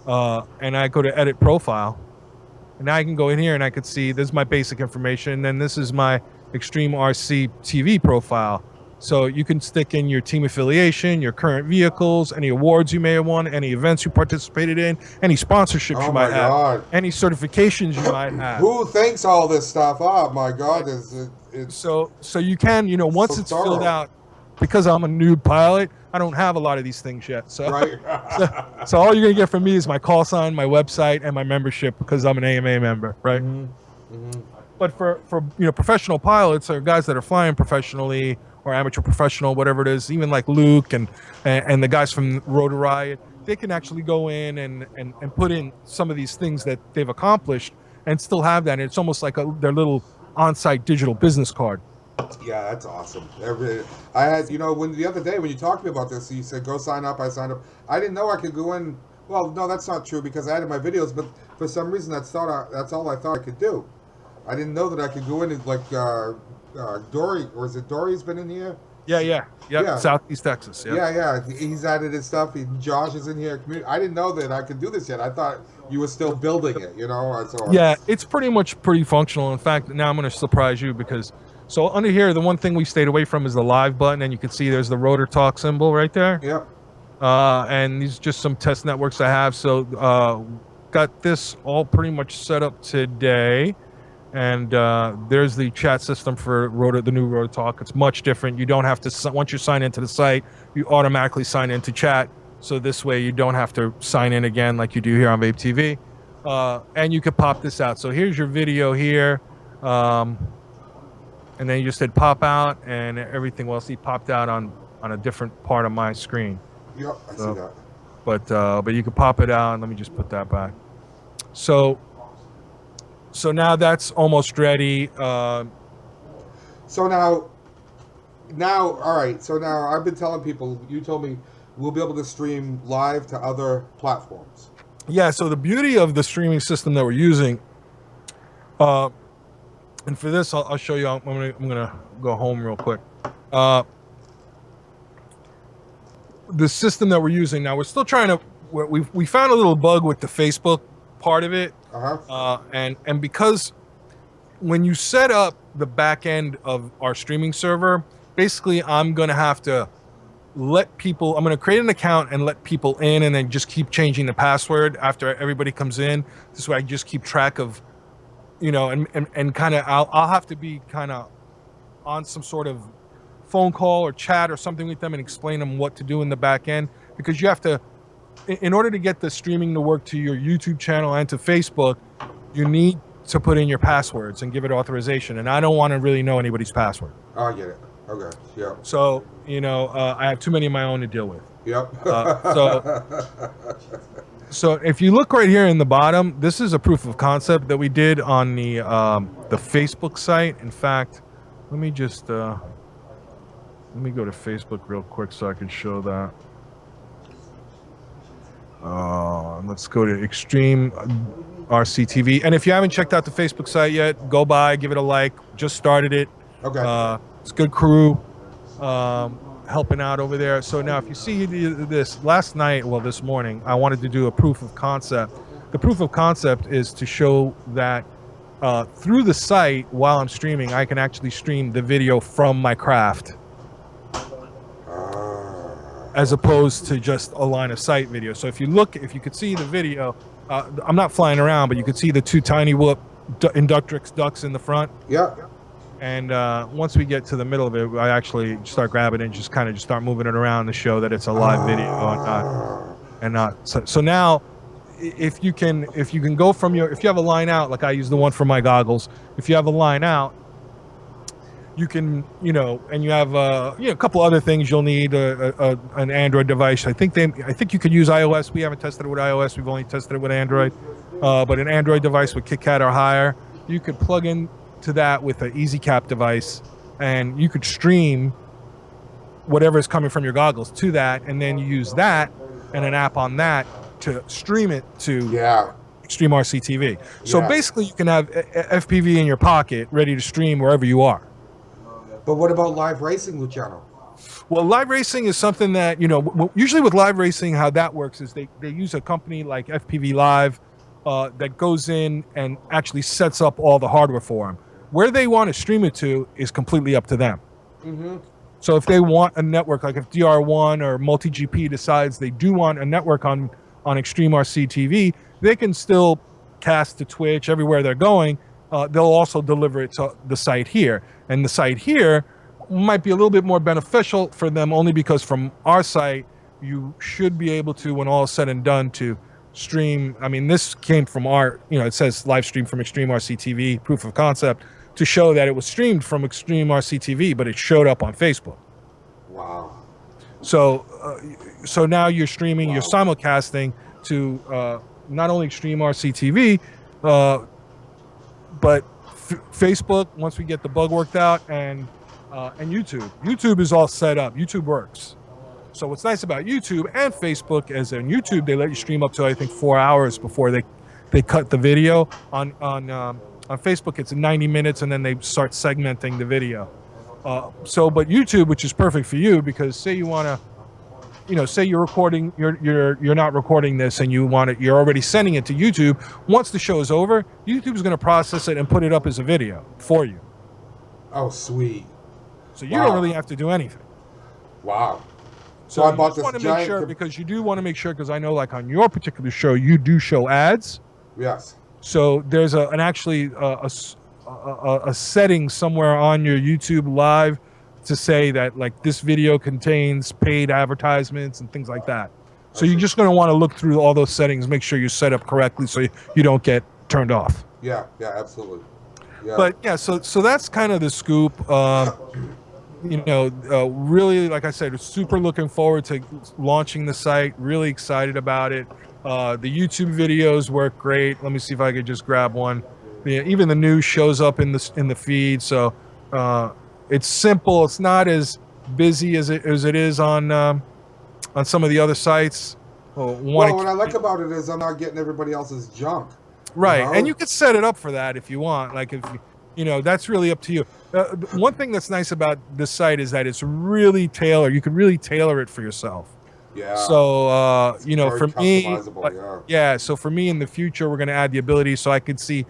and I go to edit profile, and now I can go in here and I could see this is my basic information, and then this is my eXtreme RC TV profile. So you can stick in your team affiliation, your current vehicles, any awards you may have won, any events you participated in, any sponsorships you might have, any certifications you might have. Who thinks all this stuff? Oh my God! It's So you can, you know, once so it's thorough. filled out, because I'm a new pilot, I don't have a lot of these things yet. So, right. so all you're gonna get from me is my call sign, my website, and my membership, because I'm an AMA member, right? But for you know, professional pilots or guys that are flying professionally or amateur professional, whatever it is, even like Luke and the guys from Rotor Riot, they can actually go in and put in some of these things that they've accomplished and still have that. And it's almost like their little on-site digital business card. Yeah, that's awesome. I had, you know, when the other day when you talked to me about this, you said go sign up. I signed up. I didn't know I could go in. Well, no, that's not true because I added my videos, but for some reason that's all I thought I could do. I didn't know that I could go in and like Dory, or is it Dory's been in here? Yeah. Southeast Texas. Yeah. Yeah. He's added his stuff. Josh is in here. I didn't know that I could do this yet. I thought you were still building it. You know. Yeah, it's pretty functional. In fact, now I'm going to surprise you because so under here, the one thing we stayed away from is the live button, and you can see there's the Rotor-Talk symbol right there. Yep. And these are just some test networks I have. So got this all pretty much set up today. And there's the chat system for the new Rotor-Talk. It's much different. You don't have to, once you sign into the site, you automatically sign into chat. So this way you don't have to sign in again like you do here on Vape TV. And you can pop this out. So here's your video here. And then you just hit pop out and everything will see popped out on a different part of my screen. Yep, I see that. But you can pop it out, and let me just put that back. So now that's almost ready. So now, all right. So now I've been telling people. You told me we'll be able to stream live to other platforms. Yeah. So the beauty of the streaming system that we're using, and for this, I'll show you. I'm gonna go home real quick. The system that we're using now, we're still trying to. We found a little bug with the Facebook part of it. And because when you set up the back end of our streaming server, basically I'm going to have to I'm going to create an account and let people in and then just keep changing the password after everybody comes in. This way I just keep track of, and kind of, I'll have to be kind of on some sort of phone call or chat or something with them and explain them what to do in the back end, because you have to, in order to get the streaming to work to your YouTube channel and to Facebook, you need to put in your passwords and give it authorization. And I don't want to really know anybody's password. Oh, I get it. Okay. Yeah. So, I have too many of my own to deal with. Yep. So if you look right here in the bottom, this is a proof of concept that we did on the Facebook site. In fact, let me just let me go to Facebook real quick so I can show that. Let's go to eXtreme RCTV. And if you haven't checked out the Facebook site yet, go by, give it a like. Just started it. Okay. It's a good crew helping out over there. So now if you see this, this morning, I wanted to do a proof of concept. The proof of concept is to show that through the site, while I'm streaming, I can actually stream the video from my craft, as opposed to just a line of sight video. So if you could see the video, I'm not flying around, but you could see the two tiny whoop Inductrix ducks in the front. Yeah. And once we get to the middle of it, I actually start grabbing it and just start moving it around to show that it's a live video and not. So now, if you can go from if you have a line out, like I use the one for my goggles, if you have a line out, you can, and you have a couple other things you'll need, an Android device. I think you could use iOS. We haven't tested it with iOS. We've only tested it with Android. But an Android device with KitKat or higher, you could plug in to that with an EasyCap device, and you could stream whatever is coming from your goggles to that, and then you use that and an app on that to stream it to eXtreme RCTV. So basically you can have FPV in your pocket ready to stream wherever you are. But what about live racing, Luciano? Well, live racing is something that, usually with live racing, how that works is they use a company like FPV Live that goes in and actually sets up all the hardware for them. Where they want to stream it to is completely up to them. Mm-hmm. So if they want a network, like if DR1 or MultiGP decides they do want a network on eXtreme RCTV, they can still cast to Twitch everywhere they're going. They'll also deliver it to the site here. And the site here might be a little bit more beneficial for them, only because from our site, you should be able to, when all is said and done, to stream. I mean, this came from our, it says live stream from eXtreme RCTV, proof of concept, to show that it was streamed from eXtreme RCTV, but it showed up on Facebook. Wow. So now you're streaming, you're simulcasting to not only eXtreme RCTV, but Facebook, once we get the bug worked out, and YouTube. YouTube is all set up. YouTube works. So what's nice about YouTube and Facebook is on YouTube they let you stream up to I think 4 hours before they cut the video. On Facebook it's 90 minutes and then they start segmenting the video. But YouTube, which is perfect for you, because say you want to, say you're recording, you're not recording this and you're already sending it to YouTube. Once the show is over, YouTube is going to process it and put it up as a video for you. Oh, sweet. So you don't really have to do anything. Wow. So I bought this want to make sure, because you do want to make sure, because I know like on your particular show, you do show ads. Yes. So there's a setting somewhere on your YouTube live to say that like this video contains paid advertisements and things like that. So you're just going to want to look through all those settings, make sure you're set up correctly so you don't get turned off. Yeah, absolutely. Yeah. But yeah, so that's kind of the scoop. Really, like I said, super looking forward to launching the site. Really excited about it. The YouTube videos work great. Let me see if I could just grab one. Even the news shows up in the feed. So it's simple. It's not as busy as it is on some of the other sites. What I like about it is I'm not getting everybody else's junk. Right, and you could set it up for that if you want. Like if that's really up to you. One thing that's nice about this site is that it's really tailored. You can really tailor it for yourself. Yeah. So for me, So for me in the future, we're going to add the ability so I could see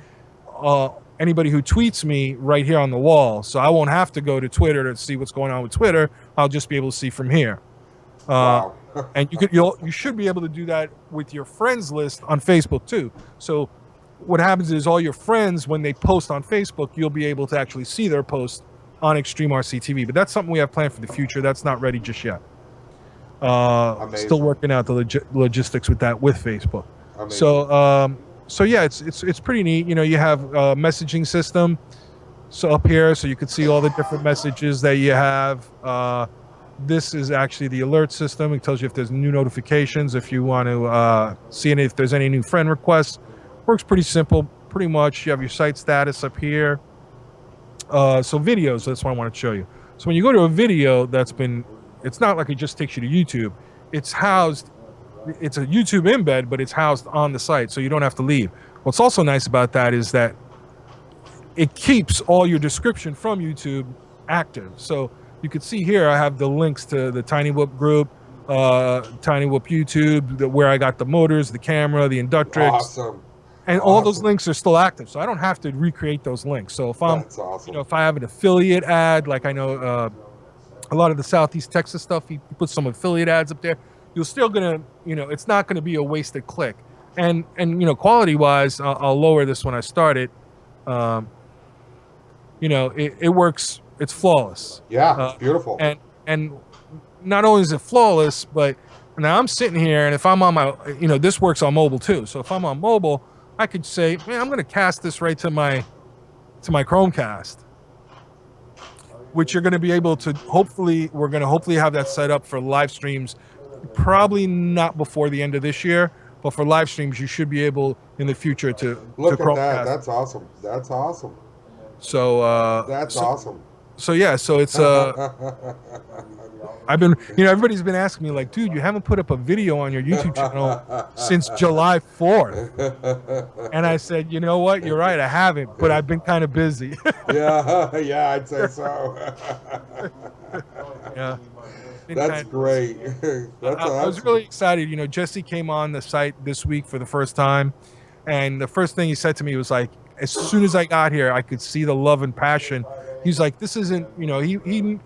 anybody who tweets me right here on the wall. So I won't have to go to Twitter to see what's going on with Twitter. I'll just be able to see from here. Wow. And you should be able to do that with your friends list on Facebook too. So what happens is all your friends, when they post on Facebook, you'll be able to actually see their post on eXtreme RC TV. But that's something we have planned for the future. That's not ready just yet. Still working out the logistics with that with Facebook. Amazing. So yeah, it's pretty neat. You have a messaging system up here, so you can see all the different messages that you have. This is actually the alert system. It tells you if there's new notifications, if you want to see if there's any new friend requests. Works pretty simple, pretty much. You have your site status up here. So videos, that's what I want to show you. So when you go to a video it's not like it just takes you to YouTube. It's a YouTube embed, but it's housed on the site, so you don't have to leave. What's also nice about that is that it keeps all your description from YouTube active. So you can see here, I have the links to the Tiny Whoop group, Tiny Whoop YouTube, where I got the motors, the camera, the Inductrix. Awesome. And all those links are still active, so I don't have to recreate those links. So if That's awesome. if I have an affiliate ad, like I know a lot of the Southeast Texas stuff, he put some affiliate ads up there. You're still gonna, it's not gonna be a wasted click. And quality wise, I'll lower this when I start it. It works. It's flawless. Yeah, it's beautiful. And not only is it flawless, but now I'm sitting here, and if I'm on my, this works on mobile too. So if I'm on mobile, I could say, man, I'm going to cast this right to my Chromecast, which you're going to be able to we're going to hopefully have that set up for live streams, probably not before the end of this year, but for live streams, you should be able in the future to look at Chromecast. that. That's awesome. That's awesome. So that's awesome. So yeah, so it's I've been, everybody's been asking me like, dude, you haven't put up a video on your YouTube channel since July 4th. And I said, you know what? You're right, I haven't, but I've been kind of busy. yeah, I'd say so. Yeah. That's great. I was really excited. Jesse came on the site this week for the first time, and the first thing he said to me was like, as soon as I got here, I could see the love and passion. He's like, this isn't, he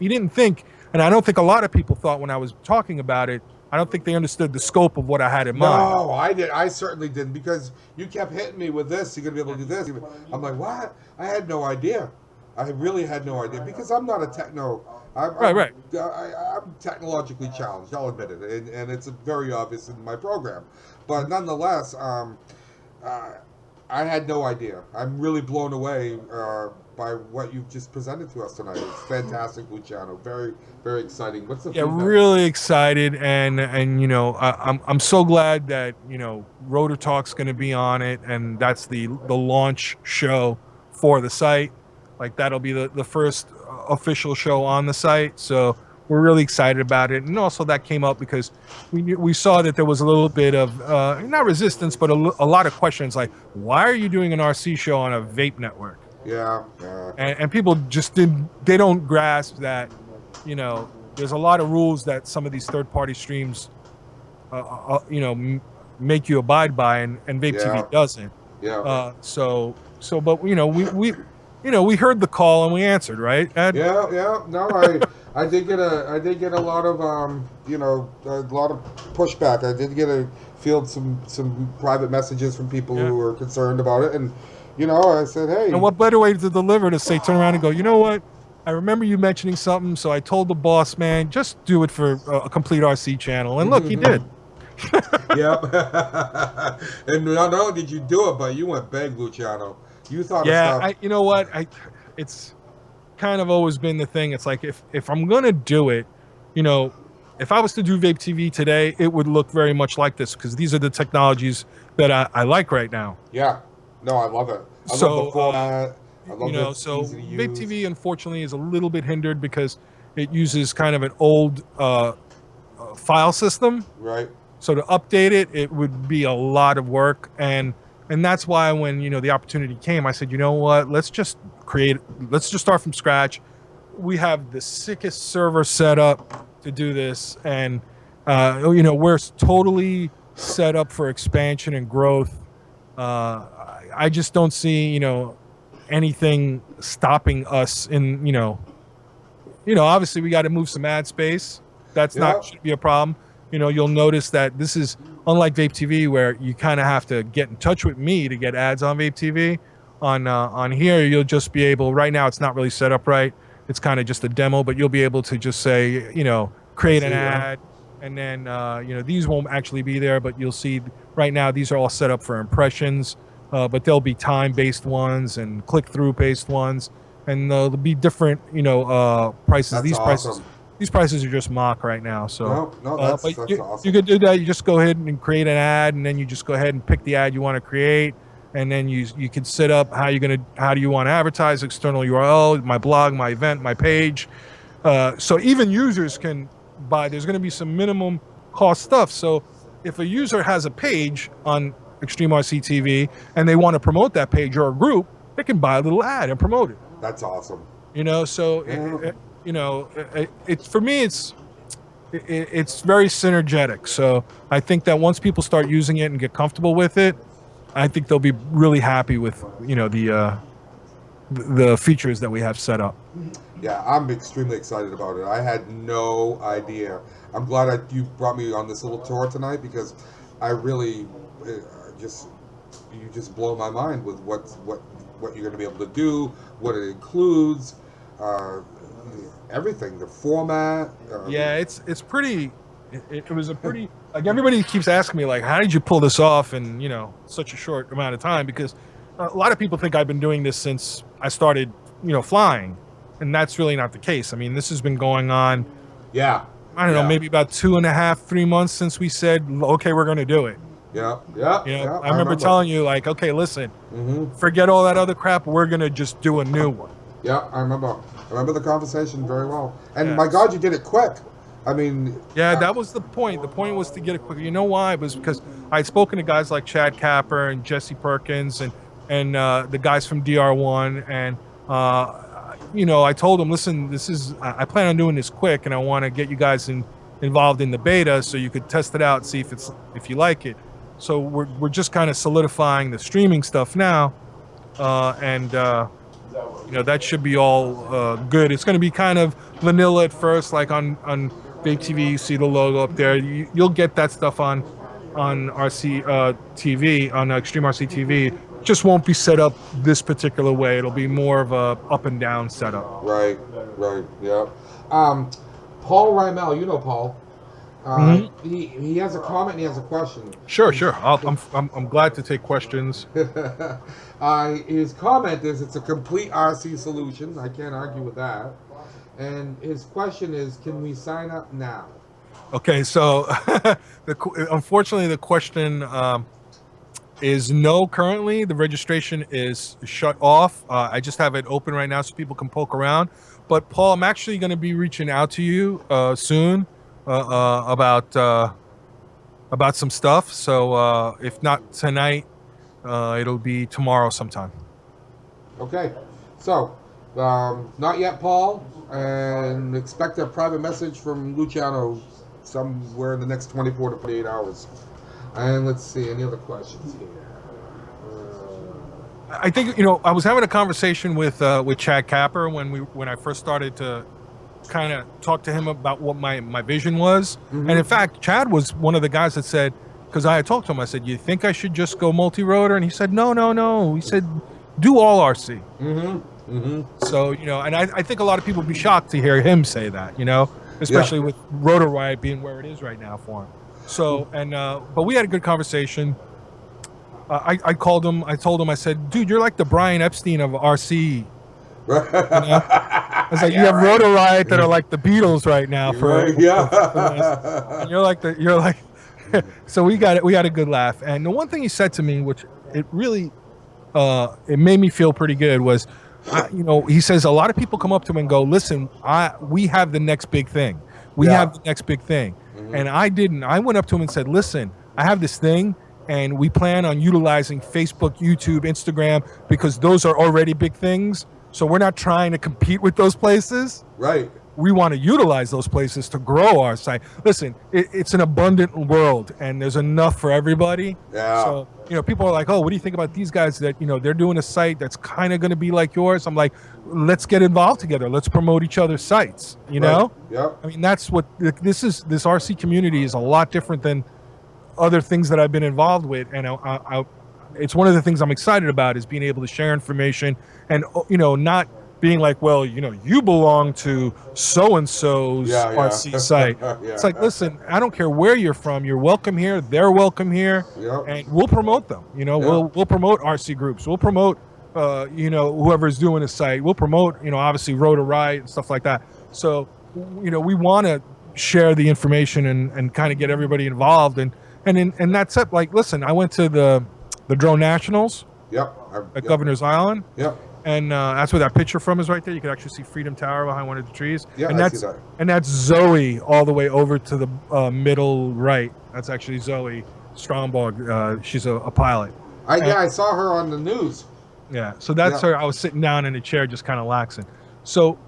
didn't think, and I don't think a lot of people thought when I was talking about it, I don't think they understood the scope of what I had in mind. No, I did. I certainly didn't, because you kept hitting me with this. You're going to be able to do this. I'm like, what? I had no idea. I really had no idea, because I'm not a techno. Right. I'm technologically challenged. I'll admit it, and it's very obvious in my program. But nonetheless, I had no idea. I'm really blown away by what you've just presented to us tonight. It's fantastic, Luciano. Very, very exciting. What's the feedback? Really excited, and I'm so glad that Rotor Talk's going to be on it, and that's the launch show for the site. Like that'll be the first official show on the site. So we're really excited about it. And also that came up because we saw that there was a little bit of not resistance, but a lot of questions like, why are you doing an RC show on a vape network? Yeah. And people just they don't grasp that, there's a lot of rules that some of these third-party streams, make you abide by, and Vape TV doesn't. Yeah. But we heard the call and we answered, right, Ed? Yeah. No, I did get a lot of a lot of pushback. I did field some private messages from people who were concerned about it, and I said, hey. And what better way to deliver to say, turn around and go, you know what? I remember you mentioning something, so I told the boss man, just do it for a complete RC channel. And look, he did. Yep. And not only did you do it, but you went big, Luciano. You thought of stuff. You know what? It's kind of always been the thing. It's like if I'm gonna do it, if I was to do Vape TV today, it would look very much like this because these are the technologies that I like right now. Yeah. No, I love it. I love the format. I love so Vape TV unfortunately is a little bit hindered because it uses kind of an old file system. Right. So to update it would be a lot of work, and that's why when the opportunity came, I said, you know what, let's just start from scratch. We have the sickest server set up to do this, and we're totally set up for expansion and growth. I just don't see anything stopping us in obviously we got to move some ad space. That's not should be a problem. You'll notice that this is unlike Vape TV where you kind of have to get in touch with me to get ads on Vape TV. On here, you'll just be able, right now it's not really set up right. It's kind of just a demo, but you'll be able to just say, create an ad, and then, these won't actually be there, but you'll see right now these are all set up for impressions, but there'll be time-based ones and click-through based ones, and there'll be different, prices. That's These prices are just mock right now. So that's awesome. You could do that. You just go ahead and create an ad, and then you just go ahead and pick the ad you want to create, and then you can set up how do you want to advertise, external URL, my blog, my event, my page. So even users can buy. There's going to be some minimum cost stuff. So if a user has a page on eXtreme RC TV and they want to promote that page or a group, they can buy a little ad and promote it. That's awesome. It's for me, it's very synergetic. So I think that once people start using it and get comfortable with it, I think they'll be really happy with the features that we have set up. Yeah, I'm extremely excited about it. I had no idea. I'm glad you brought me on this little tour tonight because I really you just blow my mind with what you're going to be able to do, what it includes. Everything, the format. It's pretty. It was a pretty, like, everybody keeps asking me, like, how did you pull this off in such a short amount of time? Because a lot of people think I've been doing this since I started flying, and that's really not the case. I mean, this has been going on. Yeah. I don't know, maybe about 2.5, 3 months since we said, okay, we're going to do it. Yeah. I remember telling you, like, okay, listen, forget all that other crap. We're going to just do a new one. Yeah, I remember the conversation very well. And my God, you did it quick. I mean... Yeah, that was the point. The point was to get it quick. You know why? It was because I had spoken to guys like Chad Capper and Jesse Perkins and the guys from DR1. And, I told them, listen, I plan on doing this quick, and I want to get you guys involved in the beta so you could test it out and see if you like it. So we're just kind of solidifying the streaming stuff now. That should be all good. It's going to be kind of vanilla at first, like on Vape TV. You see the logo up there. You'll get that stuff on RC TV, on Extreme RC TV. Just won't be set up this particular way. It'll be more of a up and down setup. Right. Yeah. Paul Rymel, you know Paul. He has a comment and he has a question. Sure. I'm glad to take questions. His comment is, it's a complete RC solution. I can't argue with that. And his question is, can we sign up now? Okay, so unfortunately the question is no. Currently, the registration is shut off. I just have it open right now so people can poke around. But Paul, I'm actually going to be reaching out to you soon about some stuff. So if not tonight, it'll be tomorrow sometime. Okay. So, not yet, Paul, and expect a private message from Luciano somewhere in the next 24 to 48 hours. And let's see, any other questions here? I think I was having a conversation with Chad Capper when I first started to kind of talk to him about what my vision was. Mm-hmm. And in fact, Chad was one of the guys that said, because I had talked to him, I said, "You think I should just go multi-rotor?" And he said, "No. He said, "Do all RC." Mm-hmm. Mm-hmm. So and I think a lot of people would be shocked to hear him say that, especially with Rotor Riot being where it is right now for him. So but we had a good conversation. I called him. I told him. I said, "Dude, you're like the Brian Epstein of RC." I was like, "You have Rotor Riot that are like the Beatles right now for and you're like." So we had a good laugh. And the one thing he said to me, which it really it made me feel pretty good, was, he says a lot of people come up to him and go, "Listen, we have the next big thing. We have the next big thing." Mm-hmm. And I didn't. I went up to him and said, "Listen, I have this thing. And we plan on utilizing Facebook, YouTube, Instagram, because those are already big things. So we're not trying to compete with those places. Right. We want to utilize those places to grow our site. Listen, it's an abundant world, and there's enough for everybody. Yeah. So, people are like, "Oh, what do you think about these guys that, they're doing a site that's kind of going to be like yours?" I'm like, let's get involved together. Let's promote each other's sites, know? Yeah. I mean, that's what this RC community is a lot different than other things that I've been involved with, and it's one of the things I'm excited about is being able to share information and not being like, well, you belong to so and so's RC site. It's like, listen, I don't care where you're from, you're welcome here, they're welcome here, and we'll promote them. We'll promote RC groups, we'll promote whoever's doing a site, we'll promote obviously Rotor Riot and stuff like that. So we want to share the information and kind of get everybody involved and that's it. Like, listen, I went to the Drone Nationals at Governor's Island. Yep. And that's where that picture from is right there. You can actually see Freedom Tower behind one of the trees. Yeah, and that's and that's Zoe all the way over to the middle right. That's actually Zoe Stromberg. She's a pilot. I saw her on the news. Yeah, so that's her. I was sitting down in a chair, just kind of laxing. So,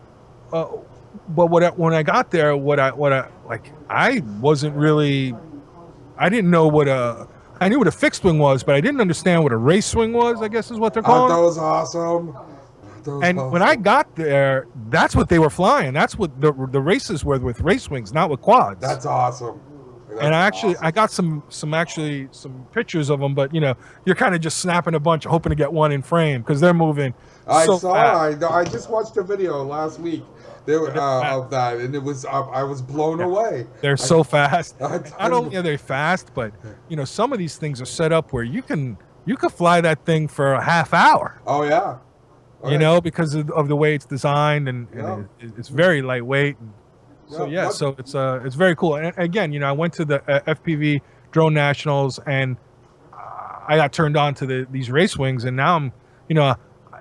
but when I got there, I wasn't really. I didn't know I knew what a fixed wing was, but I didn't understand what a race swing was, I guess is what they're called. That was awesome. When I got there, that's what they were flying. That's what the races were with race wings, not with quads. That's awesome. I got some pictures of them, but you're kind of just snapping a bunch, hoping to get one in frame because they're moving. I just watched a video last week. Of that, and it was I was blown away. They're so fast. Not only are they fast, but some of these things are set up where you can fly that thing for a half hour. Oh yeah. Because of the way it's designed and it's very lightweight. And so it's very cool. And again, I went to the FPV Drone Nationals and I got turned on to these race wings, and now I'm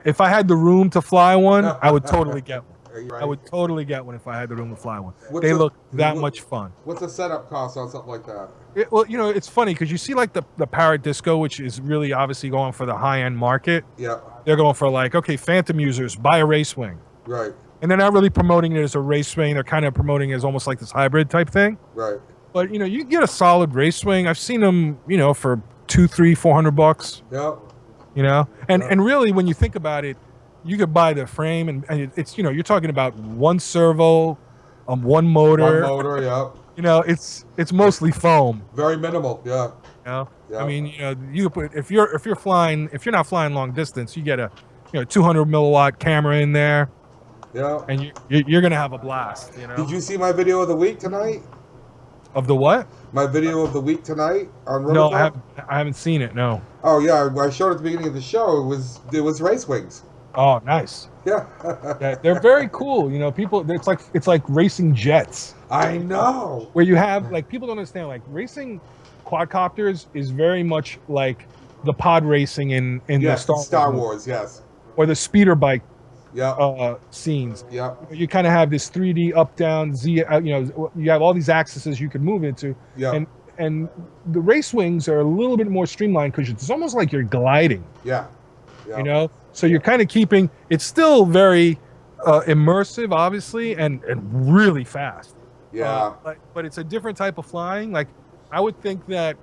if I had the room to fly one, I would totally get one. Right. I would totally get one if I had the room to fly one. They look that much fun. What's the setup cost on something like that? It's funny because you see like the Parrot Disco, which is really obviously going for the high-end market. Yeah. They're going for like, okay, Phantom users, buy a race wing. Right. And they're not really promoting it as a race wing. They're kind of promoting it as almost like this hybrid type thing. Right. But, you get a solid race wing. I've seen them, for $200-$400. Yep. And really when you think about it, you could buy the frame and it's you're talking about one servo, one motor. One motor, yeah. It's mostly foam. Very minimal, yeah. Yeah. I mean, you put if you're not flying long distance, you get a 200 milliwatt camera in there. Yeah. And you're gonna have a blast. Did you see my video of the week tonight? Of the what? My video of the week tonight on Rotor-Talk? No, I haven't seen it. No. Oh yeah, I showed at the beginning of the show. It was race wings. Oh, nice. Yeah. They're very cool. People, it's like racing jets. I know. Where you have, people don't understand, racing quadcopters is very much like the pod racing in Yes, the Star movie, Wars. Yes. or the speeder bike Yep. scenes. Yep. You kind of have this 3D up down Z. You have all these axes you can move into, Yep. and the race wings are a little bit more streamlined because it's almost like you're gliding. Yeah. Yep. So you're kind of keeping. It's still very immersive, obviously, and really fast. Yeah. But it's a different type of flying. Like I would think that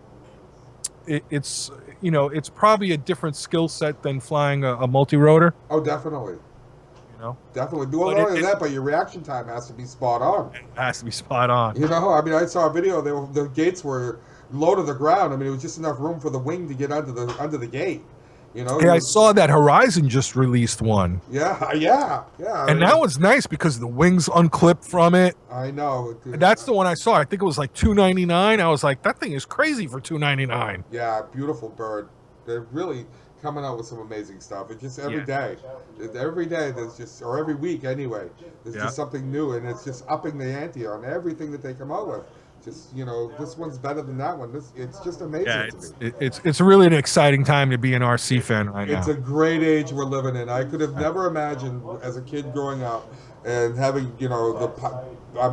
it's it's probably a different skill set than flying a multi-rotor. Oh, definitely. Definitely. But Not only that, but your reaction time has to be spot on. It has to be spot on. I mean, I saw a video. The gates were low to the ground. I mean, it was just enough room for the wing to get under the gate. Yeah, I saw that Horizon just released one. Yeah. And that was nice because the wings unclip from it. I know. That's the one I saw. I think it was like $299. I was like, that thing is crazy for $299. Yeah, beautiful bird. They're really coming out with some amazing stuff. It's just every day there's just, or every week anyway, there's just something new, and it's just upping the ante on everything that they come out with. Just this one's better than that one. It's just amazing to me. It's really an exciting time to be an RC fan right now. It's a great age we're living in. I could have never imagined as a kid growing up and having I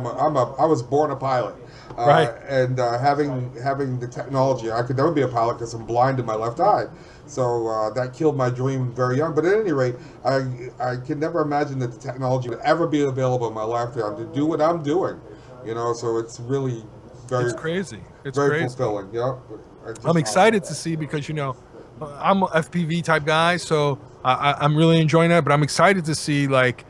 was born a pilot, right? And having the technology. I could never be a pilot because I'm blind in my left eye. So that killed my dream very young. But at any rate, I can never imagine that the technology would ever be available in my lifetime to do what I'm doing. So it's really it's crazy. It's very crazy. fulfilling. Yeah. I'm excited to see because I'm an FPV type guy, so I'm really enjoying that. But I'm excited to see like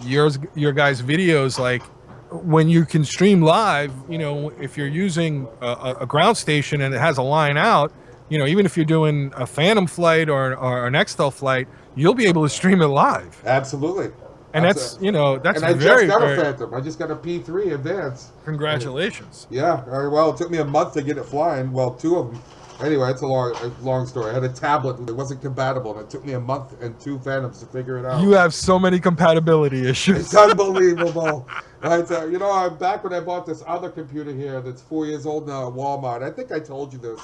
your guys' videos, like when you can stream live. If you're using a ground station and it has a line out, even if you're doing a Phantom flight or an XTEL flight, you'll be able to stream it live. Absolutely. And that's and I very, just got very, a Phantom. I just got a P3 Advance. Congratulations. Yeah. Well, it took me a month to get it flying. Well, two of them. Anyway, it's a long story. I had a tablet that wasn't compatible, and it took me a month and 2 Phantoms to figure it out. You have so many compatibility issues. It's unbelievable. Right? I'm back when I bought this other computer here that's 4 years old now at Walmart. I think I told you this.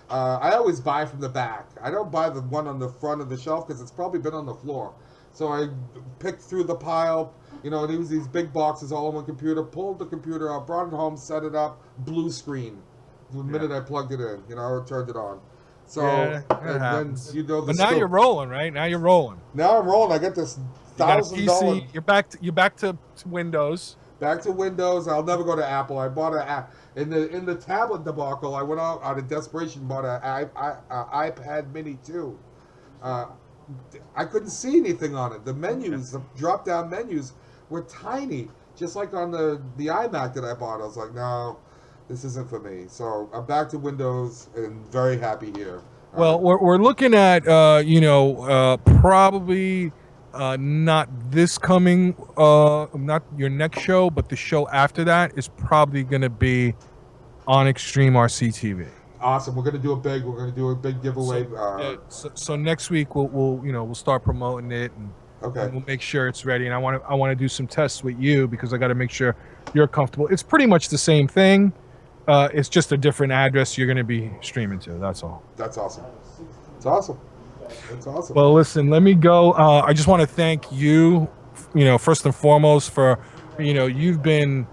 I always buy from the back. I don't buy the one on the front of the shelf because it's probably been on the floor. So I picked through the pile, and it was these big boxes all on one computer, pulled the computer out, brought it home, set it up, blue screen. The minute I plugged it in, turned it on. So, and then, but now you're rolling, right? Now you're rolling. Now I'm rolling. I got this $1,000. You're back to Windows. Back to Windows. I'll never go to Apple. I bought in the tablet debacle. I went out of desperation, bought an iPad Mini 2. I couldn't see anything on it. The menus, the drop-down menus, were tiny, just like on the iMac that I bought. I was like, no, this isn't for me. So I'm back to Windows and very happy here. Well, we're looking at probably not this coming, not your next show, but the show after that is probably going to be on eXtreme RC TV. Awesome. We're going to do a big giveaway. So next week we'll start promoting it, and we'll make sure it's ready. And I want to do some tests with you because I got to make sure you're comfortable. It's pretty much the same thing. It's just a different address you're going to be streaming to. That's all. That's awesome. It's awesome. That's awesome. Well, listen, let me go. I just want to thank you, first and foremost for, you've been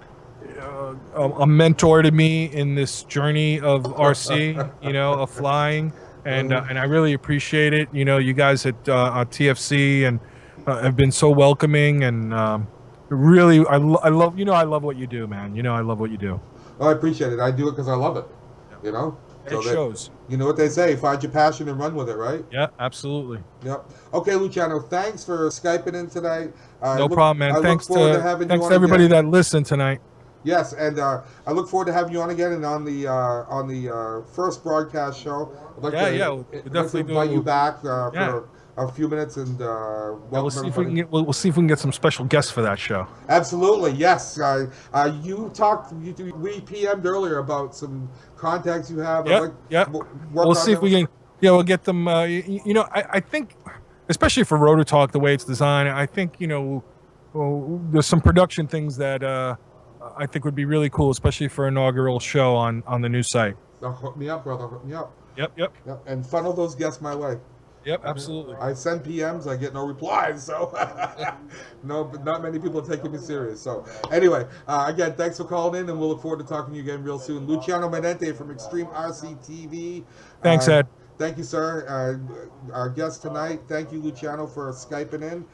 a mentor to me in this journey of RC, of flying, and I really appreciate it. You guys at TFC and have been so welcoming, and really, I love what you do, man. I love what you do. Oh, I appreciate it. I do it because I love it. It shows. You know what they say, find your passion and run with it, right? Yeah, absolutely. Yep. Okay, Luciano, thanks for Skyping in today. No problem, man. Thanks to everybody that listened tonight. Yes, and I look forward to having you on again, and on the first broadcast show. I'd like we'll definitely invite you back for a few minutes, and we'll see if we can get some special guests for that show. Absolutely, yes. We PM'd earlier about some contacts you have. We'll see if we can. Yeah, we'll get them. I think, especially for Rotor-Talk, the way it's designed, I think there's some production things that I think would be really cool, especially for an inaugural show on the new site. Hook me up, brother. Hook me up. Yep. Yep, and funnel those guests my way. Yep. Absolutely. I send PMs, I get no replies, so no, not many people are taking me serious. So anyway, again, thanks for calling in, and we'll look forward to talking to you again real soon. Luciano Manente from Extreme RC TV. Thanks, Ed. Thank you, sir. Our guest tonight, thank you, Luciano, for Skyping in.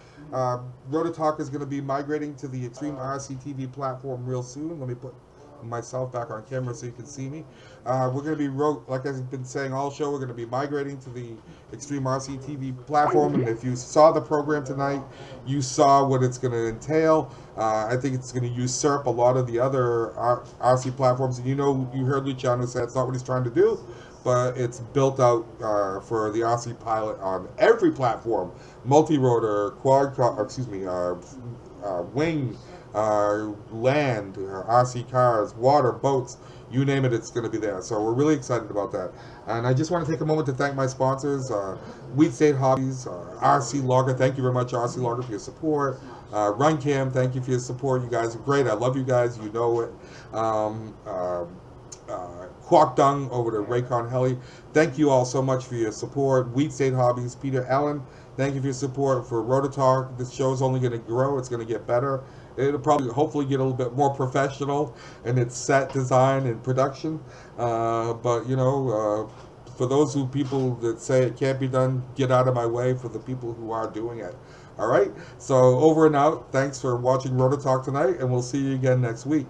Rotor-Talk is going to be migrating to the Extreme RC TV platform real soon. Let me put myself back on camera so you can see me. We're going to be, like I've been saying all show, we're going to be migrating to the Extreme RC TV platform. And if you saw the program tonight, you saw what it's going to entail. I think it's going to usurp a lot of the other RC platforms. And you heard Luciano say it's not what he's trying to do, but it's built out for the RC pilot on every platform: multi-rotor, wing, land, RC cars, water, boats, you name it, it's going to be there. So we're really excited about that. And I just want to take a moment to thank my sponsors, Weed State Hobbies, RC Logger. Thank you very much, RC Logger, for your support. RunCam, thank you for your support. You guys are great. I love you guys. You know it. Quark Dung over to Raycon Heli. Thank you all so much for your support. Weed State Hobbies, Peter Allen, thank you for your support. For Rotor-Talk, this show is only going to grow. It's going to get better. It'll probably hopefully get a little bit more professional in its set design and production. But for those people that say it can't be done, get out of my way for the people who are doing it. All right. So over and out. Thanks for watching Rotor-Talk tonight, and we'll see you again next week.